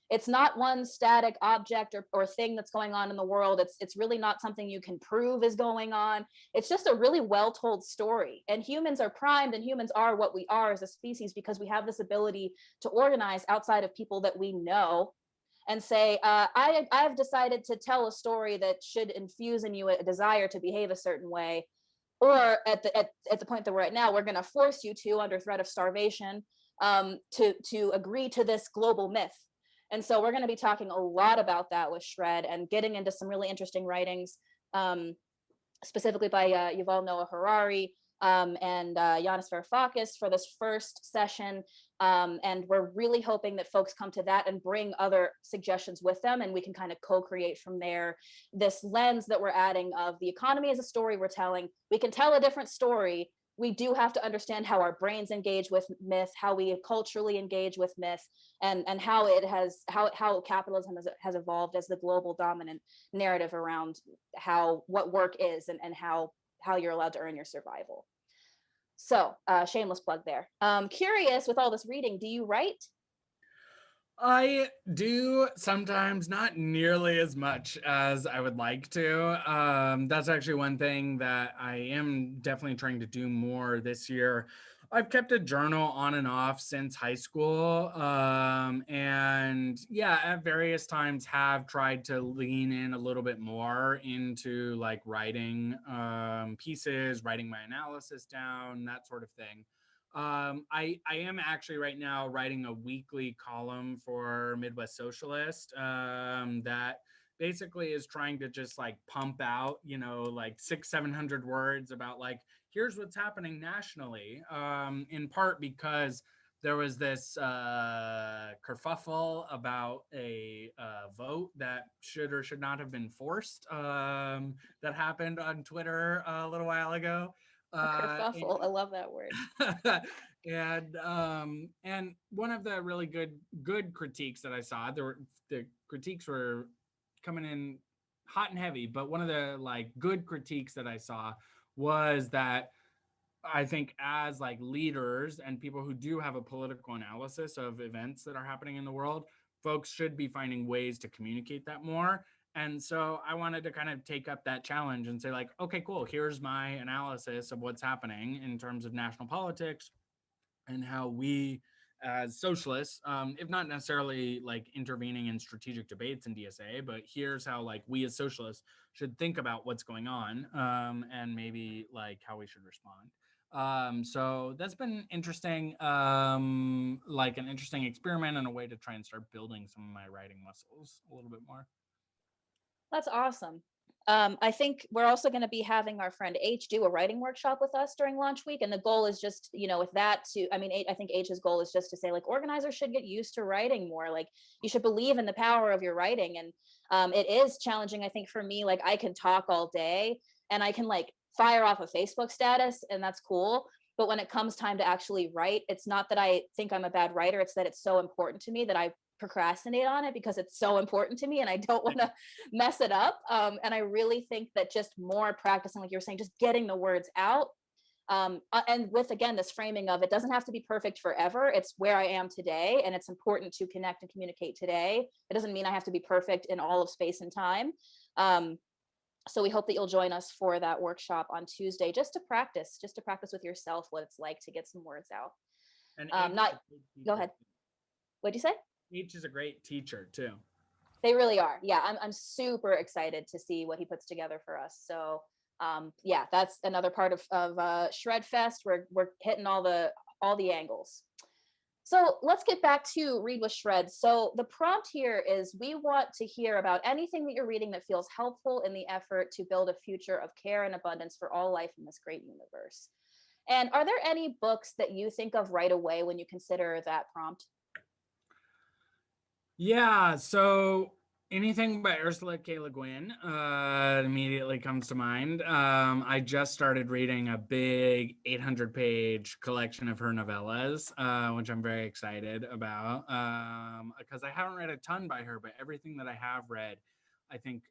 It's not one static object or thing that's going on in the world. It's really not something you can prove is going on. It's just a really well told story. And humans are primed, and humans are what we are as a species because we have this ability to organize outside of people that we know and say, I've decided to tell a story that should infuse in you a desire to behave a certain way. Or at the point that we're at now, we're going to force you to, under threat of starvation, to agree to this global myth. And so we're going to be talking a lot about that with Shred and getting into some really interesting writings, specifically by Yuval Noah Harari and Yanis Varoufakis for this first session. And we're really hoping that folks come to that and bring other suggestions with them, and we can kind of co-create from there this lens that we're adding of the economy as a story we're telling. We can tell a different story. We do have to understand how our brains engage with myth, how we culturally engage with myth, and how it has how capitalism has evolved as the global dominant narrative around what work is and how you're allowed to earn your survival. So shameless plug there. Curious, with all this reading, do you write? I do sometimes, not nearly as much as I would like to. That's actually one thing that I am definitely trying to do more this year. I've kept a journal on and off since high school. And yeah, at various times have tried to lean in a little bit more into like writing pieces, writing my analysis down, that sort of thing. I am actually right now writing a weekly column for Midwest Socialist that basically is trying to just like pump out, like 600-700 words about like, here's what's happening nationally, in part because there was this kerfuffle about a vote that should or should not have been forced that happened on Twitter a little while ago. A kerfuffle. I love that word. And one of the really good critiques that I saw, the critiques were coming in hot and heavy, but one of the like good critiques that I saw was that I think as like leaders and people who do have a political analysis of events that are happening in the world, folks should be finding ways to communicate that more. And so I wanted to kind of take up that challenge and say like, okay, cool. Here's my analysis of what's happening in terms of national politics and how we as socialists, if not necessarily like intervening in strategic debates in DSA, but here's how like we as socialists should think about what's going on and maybe like how we should respond. So that's been interesting, like an interesting experiment and a way to try and start building some of my writing muscles a little bit more. That's awesome. I think we're also going to be having our friend H do a writing workshop with us during launch week. And the goal is just, with that I think H's goal is just to say like organizers should get used to writing more. Like you should believe in the power of your writing. And it is challenging, I think, for me. Like I can talk all day and I can like fire off a Facebook status and that's cool. But when it comes time to actually write, it's not that I think I'm a bad writer. It's that it's so important to me that I procrastinate on it because it's so important to me and I don't want to mess it up. And I really think that just more practicing, like you were saying, just getting the words out. And with, again, this framing of it doesn't have to be perfect forever. It's where I am today. And it's important to connect and communicate today. It doesn't mean I have to be perfect in all of space and time. So we hope that you'll join us for that workshop on Tuesday, just to practice with yourself what it's like to get some words out. And go ahead. What'd you say? H is a great teacher too. They really are. Yeah, I'm super excited to see what he puts together for us. So yeah, that's another part of Shred Fest. We're hitting all the angles. So let's get back to Read with Shred. So the prompt here is we want to hear about anything that you're reading that feels helpful in the effort to build a future of care and abundance for all life in this great universe. And are there any books that you think of right away when you consider that prompt? Yeah, so anything by Ursula K. Le Guin immediately comes to mind. I just started reading a big 800-page collection of her novellas, which I'm very excited about because I haven't read a ton by her, but everything that I have read, I think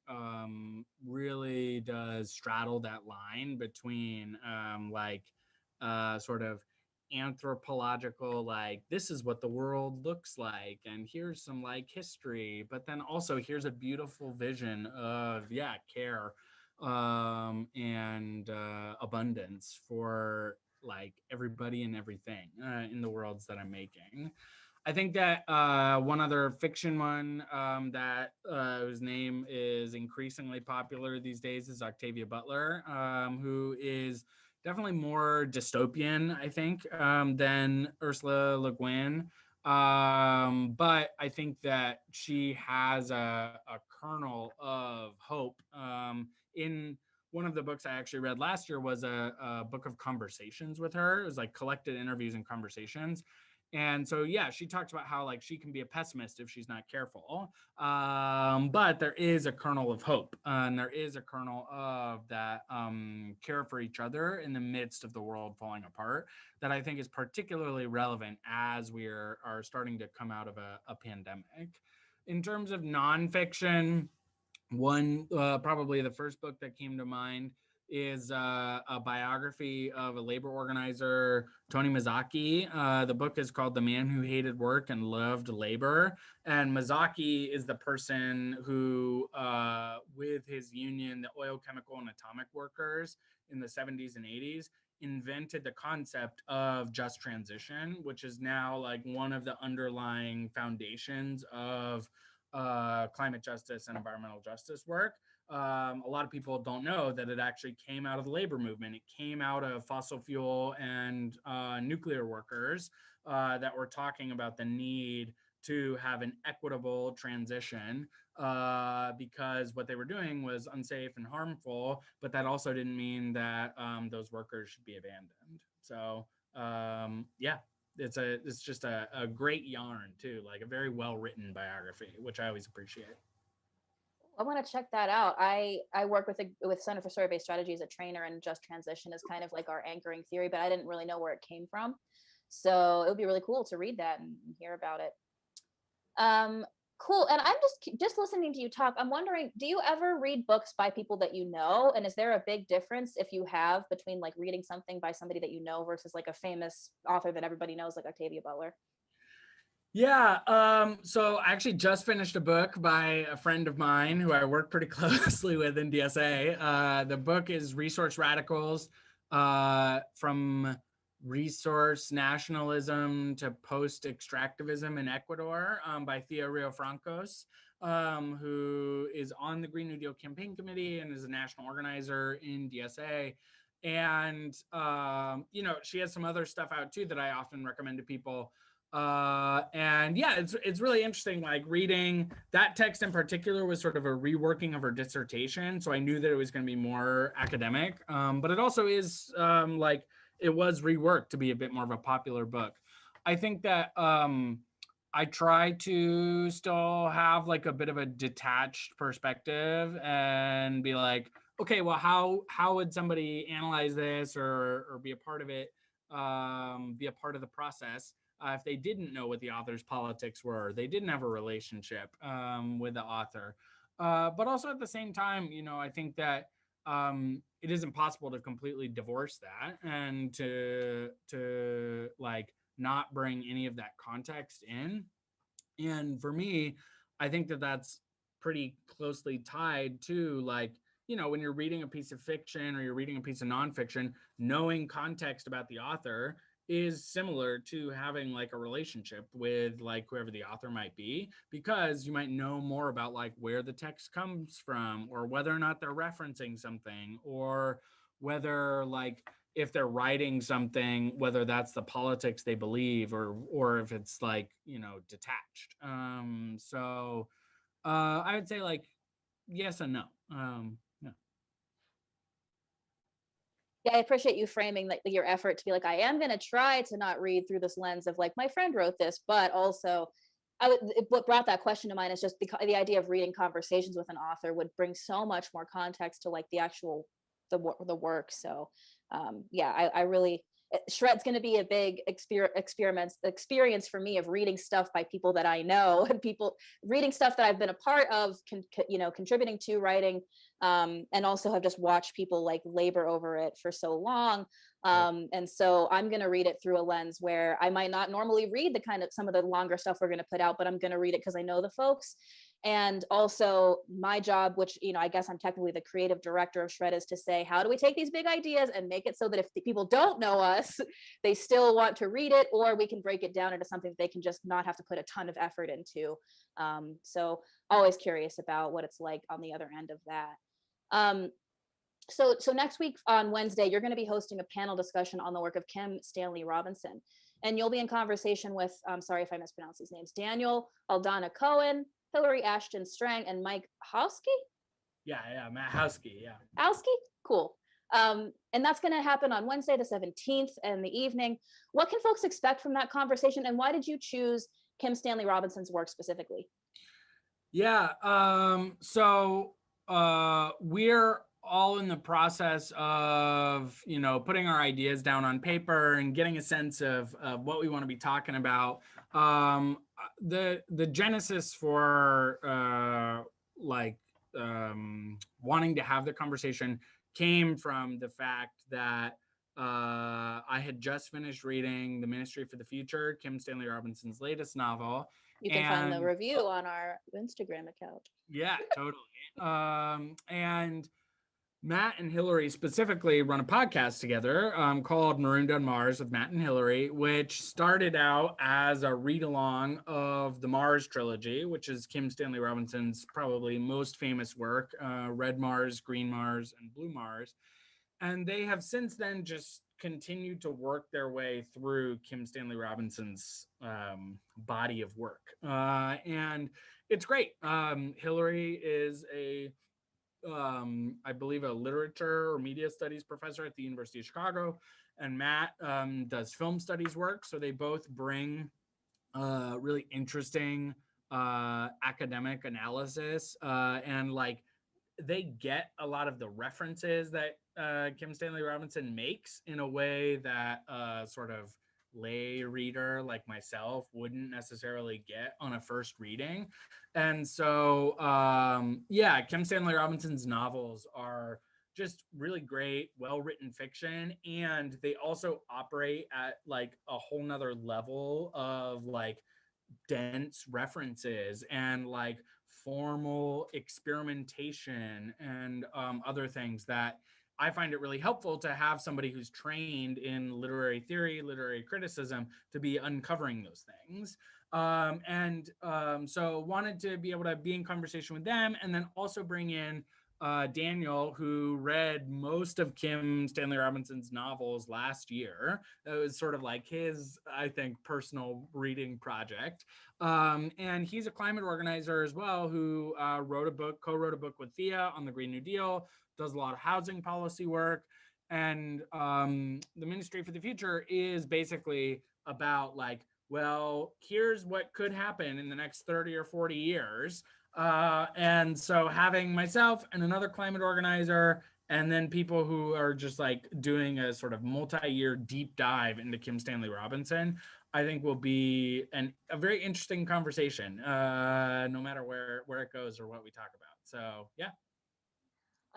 really does straddle that line between sort of anthropological, like this is what the world looks like and here's some like history, but then also here's a beautiful vision of care and abundance for like everybody and everything in the worlds that I'm making. I think that one other fiction one that whose name is increasingly popular these days is Octavia Butler, who is definitely more dystopian, I think, than Ursula Le Guin. But I think that she has a kernel of hope. In one of the books I actually read last year was a book of conversations with her. It was like collected interviews and conversations. And so, yeah, she talks about how like she can be a pessimist if she's not careful. But there is a kernel of hope, and there is a kernel of that care for each other in the midst of the world falling apart that I think is particularly relevant as we are starting to come out of a pandemic. In terms of nonfiction, one probably the first book that came to mind is a biography of a labor organizer, Tony Mazzocchi. The book is called The Man Who Hated Work and Loved Labor. And Mazzocchi is the person who, with his union, the oil, chemical, and atomic workers in the 70s and 80s, invented the concept of just transition, which is now like one of the underlying foundations of climate justice and environmental justice work. A lot of people don't know that it actually came out of the labor movement. It came out of fossil fuel and nuclear workers that were talking about the need to have an equitable transition because what they were doing was unsafe and harmful, but that also didn't mean that those workers should be abandoned. So yeah, it's just a great yarn too, like a very well written biography, which I always appreciate. I want to check that out. I work with Center for Survey Strategy as a trainer, and just transition is kind of like our anchoring theory, but I didn't really know where it came from. So it would be really cool to read that and hear about it. Cool. And I'm just listening to you talk. I'm wondering, do you ever read books by people that you know? And is there a big difference if you have between like reading something by somebody that you know versus like a famous author that everybody knows, like Octavia Butler? Yeah, so I actually just finished a book by a friend of mine who I work pretty closely with in DSA. The book is Resource Radicals, from resource nationalism to post-extractivism in Ecuador, by Thea Riofrancos, who is on the Green New Deal campaign committee and is a national organizer in DSA. And, you know, she has some other stuff out too that I often recommend to people. And yeah, it's really interesting, like reading that text in particular was sort of a reworking of her dissertation. So I knew that it was going to be more academic, but it also is like it was reworked to be a bit more of a popular book. I think that I try to still have like a bit of a detached perspective and be like, okay, well, how would somebody analyze this or be a part of it, be a part of the process? If they didn't know what the author's politics were, they didn't have a relationship with the author. But also at the same time, you know, I think that it is impossible to completely divorce that and to like not bring any of that context in. And for me, I think that that's pretty closely tied to like, you know, when you're reading a piece of fiction or you're reading a piece of nonfiction, knowing context about the author is similar to having like a relationship with like whoever the author might be, because you might know more about like where the text comes from or whether or not they're referencing something, or whether like if they're writing something, whether that's the politics they believe or if it's like, you know, detached. So I would say like yes and no. Yeah. Yeah, I appreciate you framing like your effort to be like, I am going to try to not read through this lens of like, my friend wrote this, but also what brought that question to mind is just the idea of reading conversations with an author would bring so much more context to like the actual, the work. So yeah, I really Shred's going to be a big experience for me of reading stuff by people that I know and people reading stuff that I've been a part of, contributing to writing, and also have just watched people like labor over it for so long. And so I'm going to read it through a lens where I might not normally read the kind of some of the longer stuff we're going to put out, but I'm going to read it because I know the folks. And also my job, which, I guess I'm technically the creative director of Shred, is to say, how do we take these big ideas and make it so that if the people don't know us, they still want to read it, or we can break it down into something that they can just not have to put a ton of effort into. So always curious about what it's like on the other end of that. So next week on Wednesday, you're going to be hosting a panel discussion on the work of Kim Stanley Robinson. And you'll be in conversation with, sorry if I mispronounce these names, Daniel Aldana Cohen, Hillary Ashton Strang, and Mike Howsky? Yeah, Matt Howsky, yeah. Howsky? Cool. And that's going to happen on Wednesday, the 17th in the evening. What can folks expect from that conversation? And why did you choose Kim Stanley Robinson's work specifically? Yeah, so we're all in the process of, putting our ideas down on paper and getting a sense of what we want to be talking about. The genesis for wanting to have the conversation came from the fact that I had just finished reading The Ministry for the Future, Kim Stanley Robinson's latest novel. You can find the review on our Instagram account. Yeah, totally. And Matt and Hillary specifically run a podcast together called Marooned on Mars with Matt and Hillary, which started out as a read-along of the Mars trilogy, which is Kim Stanley Robinson's probably most famous work, Red Mars, Green Mars, and Blue Mars. And they have since then just continued to work their way through Kim Stanley Robinson's body of work. And it's great. Hillary is I believe a literature or media studies professor at the University of Chicago, and Matt does film studies work. So they both bring really interesting academic analysis, and they get a lot of the references that Kim Stanley Robinson makes in a way that sort of lay reader like myself wouldn't necessarily get on a first reading. And so Kim Stanley Robinson's novels are just really great, well-written fiction, and they also operate at a whole nother level of dense references and formal experimentation and other things that I find it really helpful to have somebody who's trained in literary theory, literary criticism, to be uncovering those things. So wanted to be able to be in conversation with them, and then also bring in Daniel, who read most of Kim Stanley Robinson's novels last year. It was sort of his, I think, personal reading project. And he's a climate organizer as well, who co-wrote a book with Thea on the Green New Deal, does a lot of housing policy work. And the Ministry for the Future is basically about here's what could happen in the next 30 or 40 years. And so having myself and another climate organizer, and then people who are just doing a sort of multi-year deep dive into Kim Stanley Robinson, I think will be a very interesting conversation, no matter where it goes or what we talk about. So, yeah.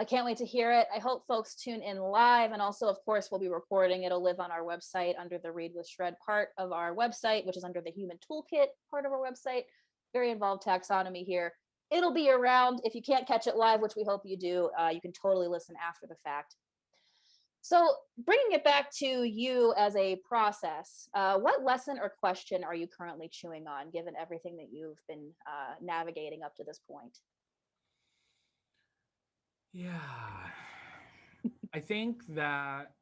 I can't wait to hear it. I hope folks tune in live. And also, of course, we'll be recording. It'll live on our website under the Read with Shred part of our website, which is under the Human Toolkit part of our website. Very involved taxonomy here. It'll be around. If you can't catch it live, which we hope you do, you can totally listen after the fact. So bringing it back to you as a process, what lesson or question are you currently chewing on, given everything that you've been navigating up to this point? Yeah, I think that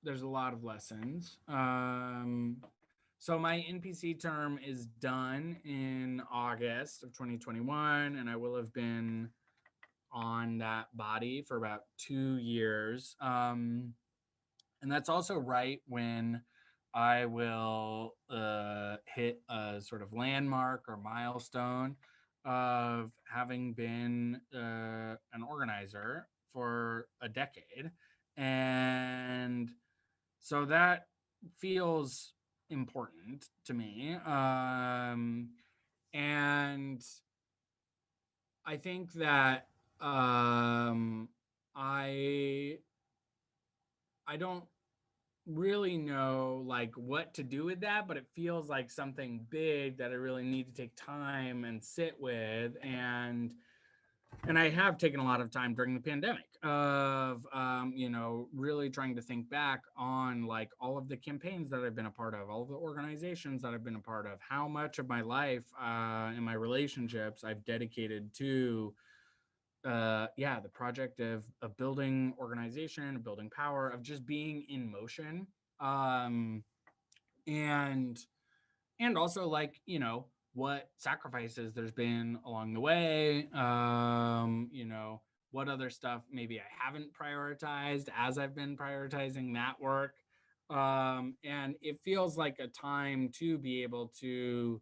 there's a lot of lessons. So my NPC term is done in August of 2021, and I will have been on that body for about 2 years. And that's also right when I will hit a sort of landmark or milestone of having been an organizer for a decade. And so that feels important to me. And I think that I I don't really know like what to do with that, but it feels like something big that I really need to take time and sit with. And I have taken a lot of time during the pandemic of, really trying to think back on like all of the campaigns that I've been a part of, all of the organizations that I've been a part of, how much of my life and my relationships I've dedicated to, the project of building organization, of building power, of just being in motion, um, and and also like what sacrifices there's been along the way, what other stuff maybe I haven't prioritized as I've been prioritizing that work, and it feels like a time to be able to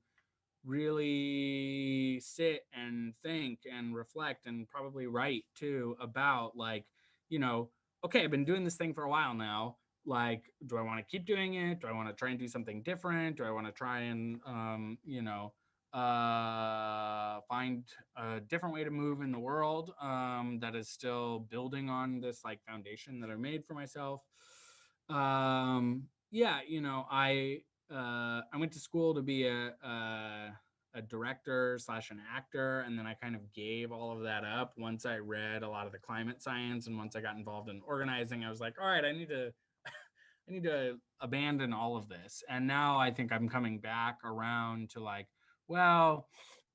really sit and think and reflect and probably write too about like, you know, okay, I've been doing this thing for a while now. Like, do I want to keep doing it? Do I want to try and do something different? Do I want to try and, find a different way to move in the world that is still building on this like foundation that I made for myself? I went to school to be a director slash an actor, and then I kind of gave all of that up once I read a lot of the climate science, and once I got involved in organizing. I was like, all right, I need to I need to abandon all of this. And now I think I'm coming back around to like, well,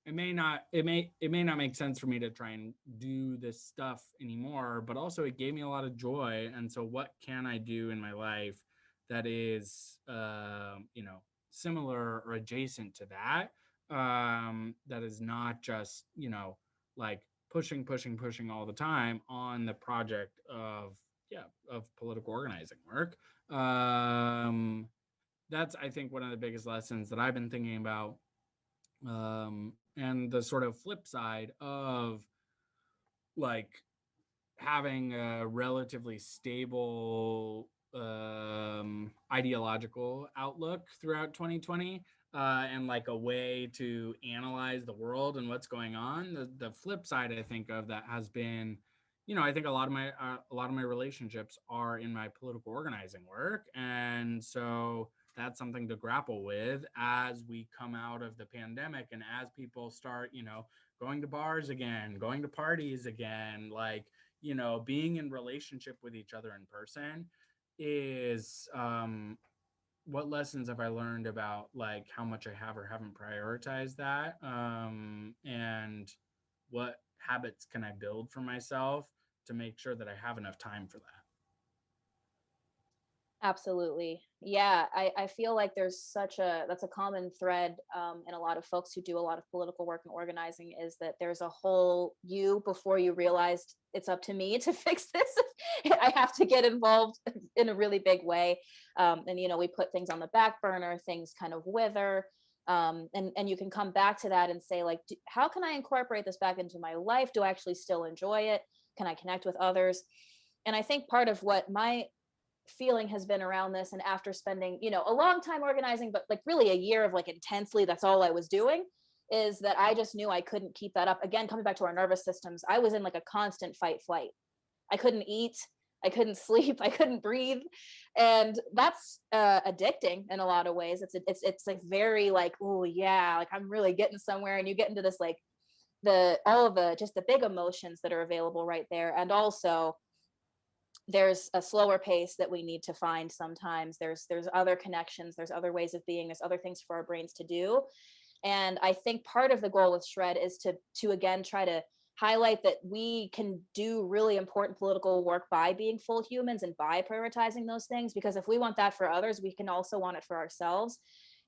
it may not make sense for me to try and do this stuff anymore, but also it gave me a lot of joy. And so what can I do in my life that is similar or adjacent to that, that is not just like pushing all the time on the project of political organizing work. That's, I think, one of the biggest lessons that I've been thinking about. And the sort of flip side of like having a relatively stable ideological outlook throughout 2020, and like a way to analyze the world and what's going on. The flip side, I think, of that has been, I think a lot of my relationships are in my political organizing work, and so that's something to grapple with as we come out of the pandemic and as people start, going to bars again, going to parties again, like, being in relationship with each other in person is, what lessons have I learned about like how much I have or haven't prioritized that, and what habits can I build for myself to make sure that I have enough time for that. Absolutely. Yeah, I feel like there's that's a common thread in a lot of folks who do a lot of political work and organizing, is that there's a whole you before you realized it's up to me to fix this. I have to get involved in a really big way. And we put things on the back burner, things kind of wither. And you can come back to that and say, like, how can I incorporate this back into my life? Do I actually still enjoy it? Can I connect with others? And I think part of what my feeling has been around this, and after spending a long time organizing, but like really a year of like intensely, that's all I was doing, is that I just knew I couldn't keep that up. Again, coming back to our nervous systems, I was in like a constant fight flight. I couldn't eat, I couldn't sleep, I couldn't breathe. And that's addicting in a lot of ways. It's like very like, oh yeah, like I'm really getting somewhere. And you get into this like the all of the just the big emotions that are available right there. And also there's a slower pace that we need to find sometimes. There's other connections, there's other ways of being, there's other things for our brains to do. And I think part of the goal with Shred is to again try to highlight that we can do really important political work by being full humans and by prioritizing those things, because if we want that for others, we can also want it for ourselves.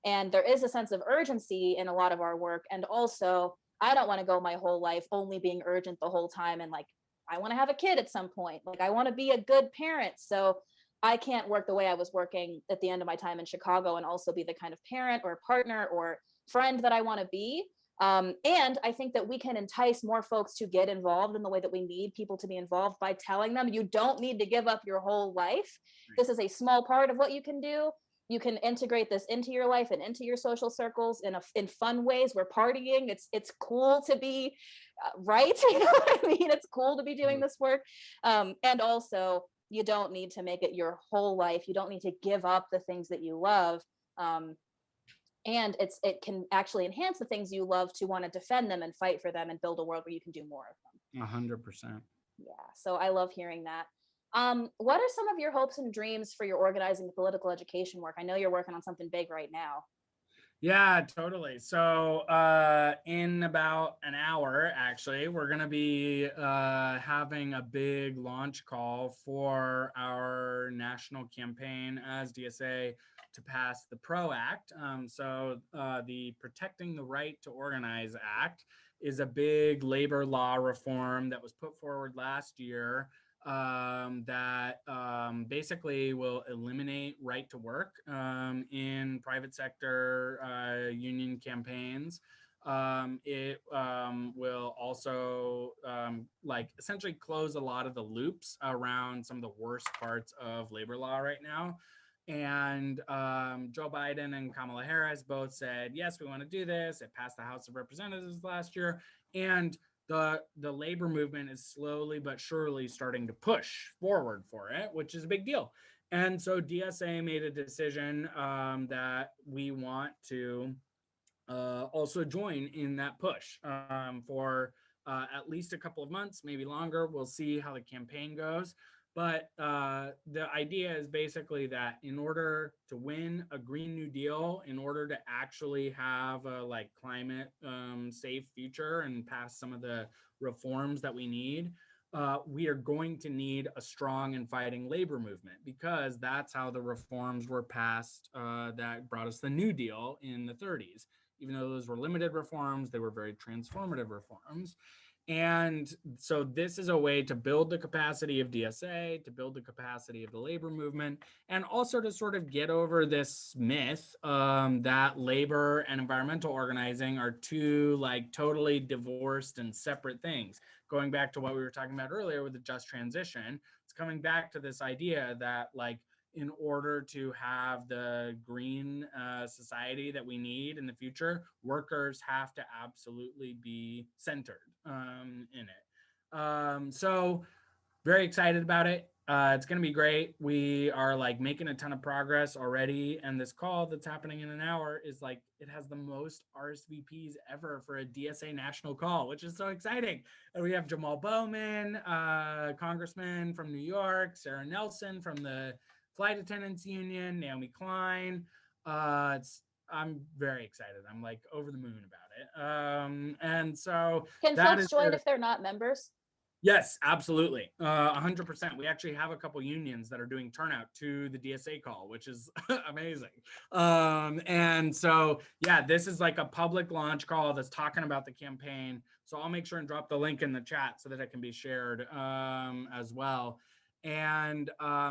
And there is a sense of urgency in a lot of our work. And also, I don't want to go my whole life only being urgent the whole time, and like I want to have a kid at some point. Like I want to be a good parent. So I can't work the way I was working at the end of my time in Chicago and also be the kind of parent or partner or friend that I want to be. And I think that we can entice more folks to get involved in the way that we need people to be involved by telling them you don't need to give up your whole life. This is a small part of what you can do. You can integrate this into your life and into your social circles in fun ways. We're partying. It's cool to be right. You know what I mean? It's cool to be doing this work. And also, you don't need to make it your whole life. You don't need to give up the things that you love. And it can actually enhance the things you love to want to defend them and fight for them and build a world where you can do more of them. 100%. Yeah, so I love hearing that. What are some of your hopes and dreams for your organizing political education work? I know you're working on something big right now. Yeah, totally. So in about an hour, actually, we're going to be having a big launch call for our national campaign as DSA to pass the PRO Act. So the Protecting the Right to Organize Act is a big labor law reform that was put forward last year that basically will eliminate right to work in private sector union campaigns. It will also like essentially close a lot of the loops around some of the worst parts of labor law right now. And Joe Biden and Kamala Harris both said, yes, we want to do this. It passed the House of Representatives last year. And the labor movement is slowly but surely starting to push forward for it, which is a big deal. And so DSA made a decision that we want to also join in that push for at least a couple of months, maybe longer. We'll see how the campaign goes. But the idea is basically that in order to win a Green New Deal, in order to actually have a like climate safe future and pass some of the reforms that we need, we are going to need a strong and fighting labor movement, because that's how the reforms were passed that brought us the New Deal in the 30s. Even though those were limited reforms, they were very transformative reforms. And so this is a way to build the capacity of DSA, to build the capacity of the labor movement, and also to sort of get over this myth that labor and environmental organizing are two like totally divorced and separate things. Going back to what we were talking about earlier with the just transition, it's coming back to this idea that like in order to have the green society that we need in the future, workers have to absolutely be centered in it. So very excited about it. It's going to be great. We are like making a ton of progress already. And this call that's happening in an hour is like, it has the most RSVPs ever for a DSA national call, which is so exciting. And we have Jamal Bowman, congressman from New York, Sarah Nelson from the Flight Attendants Union, Naomi Klein. I'm very excited. I'm like over the moon about it. And so can folks join if they're not members? Yes, absolutely. 100%. We actually have a couple unions that are doing turnout to the DSA call, which is amazing. And so, yeah, this is like a public launch call that's talking about the campaign. So I'll make sure and drop the link in the chat so that it can be shared as well. And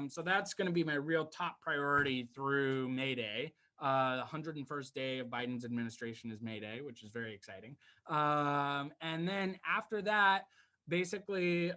so that's going to be my real top priority through May Day. The 101st day of Biden's administration is May Day, which is very exciting. And then after that, basically,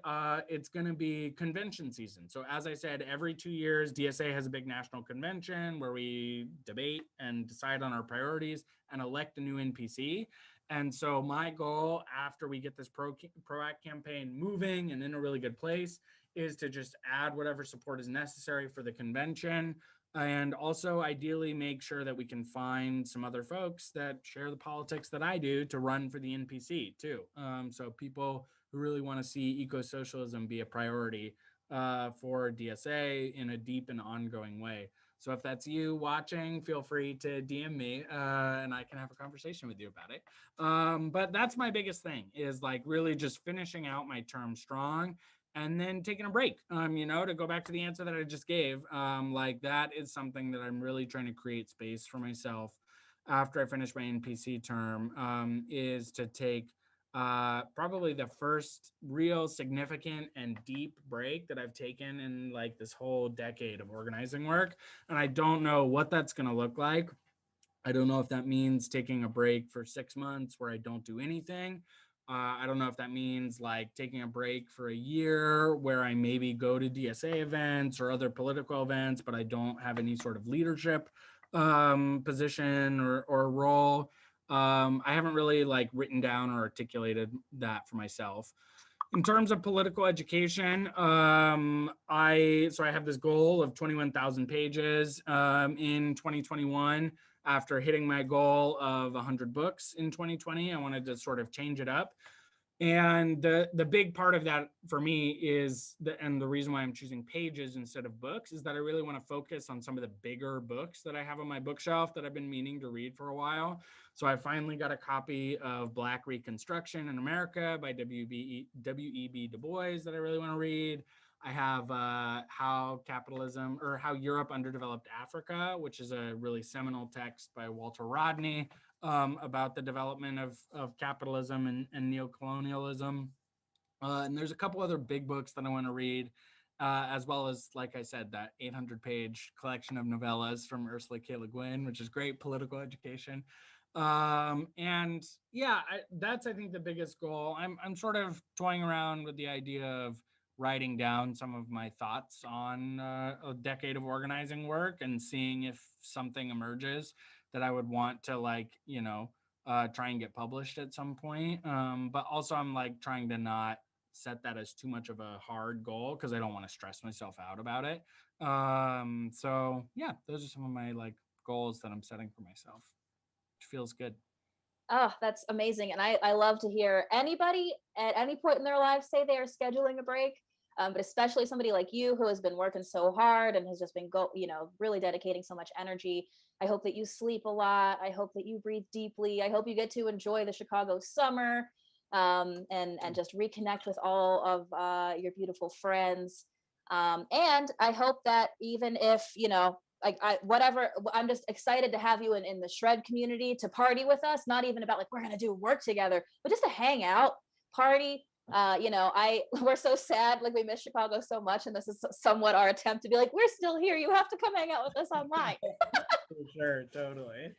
it's going to be convention season. So as I said, every 2 years, DSA has a big national convention where we debate and decide on our priorities and elect a new NPC. And so my goal after we get this Pro Act campaign moving and in a really good place is to just add whatever support is necessary for the convention, and also ideally make sure that we can find some other folks that share the politics that I do to run for the NPC too. So people who really want to see eco-socialism be a priority for DSA in a deep and ongoing way. So if that's you watching, feel free to DM me and I can have a conversation with you about it. But that's my biggest thing, is like really just finishing out my term strong and then taking a break, you know, to go back to the answer that I just gave. Like that is something that I'm really trying to create space for myself after I finish my NPC term, is to take probably the first real significant and deep break that I've taken in like this whole decade of organizing work. And I don't know what that's going to look like. I don't know if that means taking a break for 6 months where I don't do anything. I don't know if that means like taking a break for a year where I maybe go to DSA events or other political events, but I don't have any sort of leadership position or role. I haven't really like written down or articulated that for myself. In terms of political education, I have this goal of 21,000 pages in 2021. After hitting my goal of 100 books in 2020, I wanted to sort of change it up. And the big part of that for me is and the reason why I'm choosing pages instead of books is that I really want to focus on some of the bigger books that I have on my bookshelf that I've been meaning to read for a while. So I finally got a copy of Black Reconstruction in America by W.E.B. Du Bois that I really want to read. I have How Europe Underdeveloped Africa, which is a really seminal text by Walter Rodney about the development of capitalism and neocolonialism. And there's a couple other big books that I want to read, as well as, like I said, that 800-page collection of novellas from Ursula K. Le Guin, which is great political education. And yeah, that's, I think, the biggest goal. I'm sort of toying around with the idea of writing down some of my thoughts on a decade of organizing work and seeing if something emerges that I would want to try and get published at some point. But also I'm like trying to not set that as too much of a hard goal because I don't want to stress myself out about it. So yeah, those are some of my like goals that I'm setting for myself, which feels good. Oh, that's amazing. And I love to hear anybody at any point in their lives say they are scheduling a break. But especially somebody like you who has been working so hard and has just been really dedicating so much energy. I hope that you sleep a lot. I hope that you breathe deeply. I hope you get to enjoy the Chicago summer, and just reconnect with all of your beautiful friends. And I hope that even if, I'm just excited to have you in the shred community to party with us, not even about like we're gonna do work together, but just to hang out, party. We're so sad, like we miss Chicago so much, and this is somewhat our attempt to be like, we're still here, you have to come hang out with us online. For sure, totally.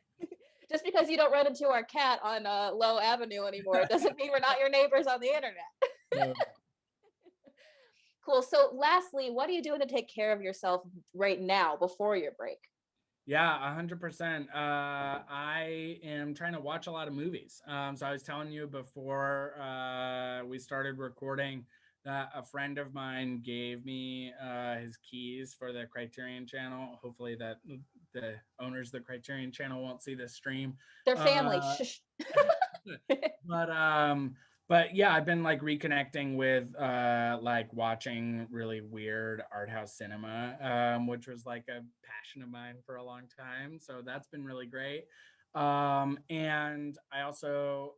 Just because you don't run into our cat on Low Avenue anymore doesn't mean we're not your neighbors on the internet. Cool. So lastly, what are you doing to take care of yourself right now before your break? Yeah, 100%. I am trying to watch a lot of movies. So I was telling you before we started recording that a friend of mine gave me his keys for the Criterion channel. Hopefully that the owners of the Criterion channel won't see this stream. Their family. Shh. But yeah, I've been like reconnecting with like watching really weird art house cinema, which was like a passion of mine for a long time. So that's been really great. And I also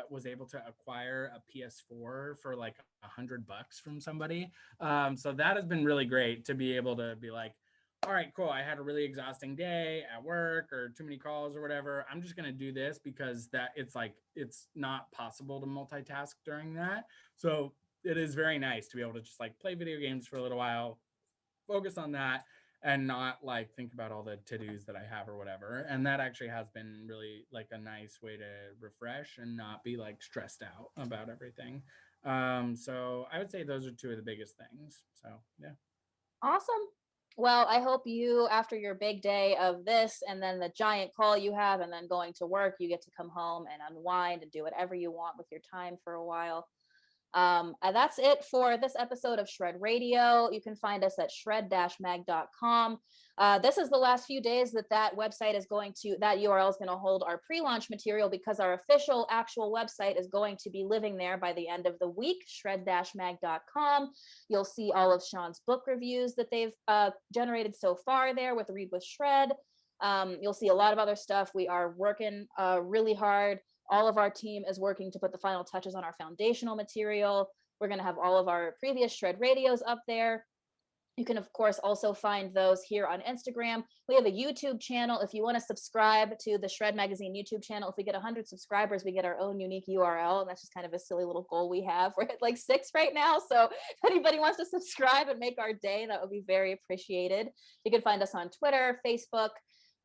was able to acquire a PS4 for like $100 from somebody. So that has been really great to be able to be like, all right, cool. I had a really exhausting day at work or too many calls or whatever. I'm just going to do this because it's not possible to multitask during that. So it is very nice to be able to just like play video games for a little while, focus on that, and not like think about all the to-dos that I have or whatever. And that actually has been really like a nice way to refresh and not be like stressed out about everything. So I would say those are two of the biggest things. So yeah. Awesome. Well, I hope you, after your big day of this and then the giant call you have and then going to work, you get to come home and unwind and do whatever you want with your time for a while. And that's it for this episode of Shred Radio. You can find us at shred-mag.com. This is the last few days that website is that URL is going to hold our pre-launch material because our official actual website is going to be living there by the end of the week, shred-mag.com. You'll see all of Sean's book reviews that they've generated so far there with Read with Shred. You'll see a lot of other stuff. We are working really hard. All of our team is working to put the final touches on our foundational material. We're going to have all of our previous Shred Radios up there. You can, of course, also find those here on Instagram. We have a YouTube channel. If you want to subscribe to the Shred Magazine YouTube channel, if we get 100 subscribers, we get our own unique URL. And that's just kind of a silly little goal we have. We're at like 6 right now. So if anybody wants to subscribe and make our day, that would be very appreciated. You can find us on Twitter, Facebook,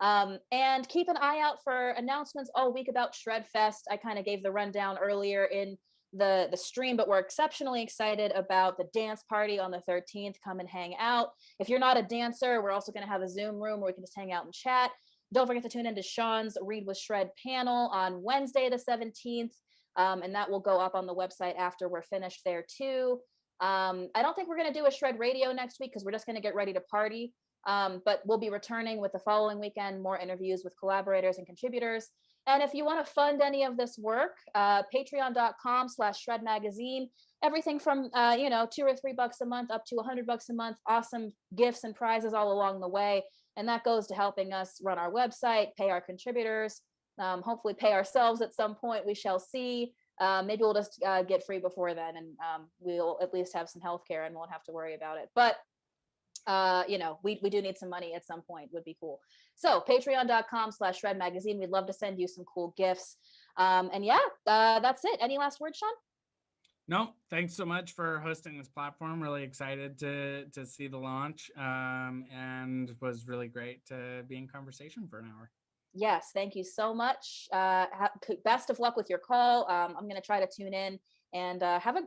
And keep an eye out for announcements all week about Shred Fest. I kind of gave the rundown earlier in the stream, but we're exceptionally excited about the dance party on the 13th. Come and hang out. If you're not a dancer, we're also going to have a Zoom room where we can just hang out and chat. Don't forget to tune into Sean's Read with Shred panel on Wednesday the 17th, and that will go up on the website after we're finished there too. I don't think we're going to do a Shred Radio next week because we're just going to get ready to party. But we'll be returning with the following weekend, more interviews with collaborators and contributors. And if you want to fund any of this work, patreon.com/Shred Magazine, everything from, $2 or $3 a month up to $100 a month, awesome gifts and prizes all along the way. And that goes to helping us run our website, pay our contributors, hopefully pay ourselves at some point. We shall see. Maybe we'll just get free before then, and we'll at least have some healthcare and won't have to worry about it. But we do need some money at some point. Would be cool. So patreon.com/Shred Magazine. We'd love to send you some cool gifts. That's it. Any last words, Sean? No, thanks so much for hosting this platform. Really excited to see the launch, and it was really great to be in conversation for an hour. Yes, thank you so much. Best of luck with your call. I'm going to try to tune in and have a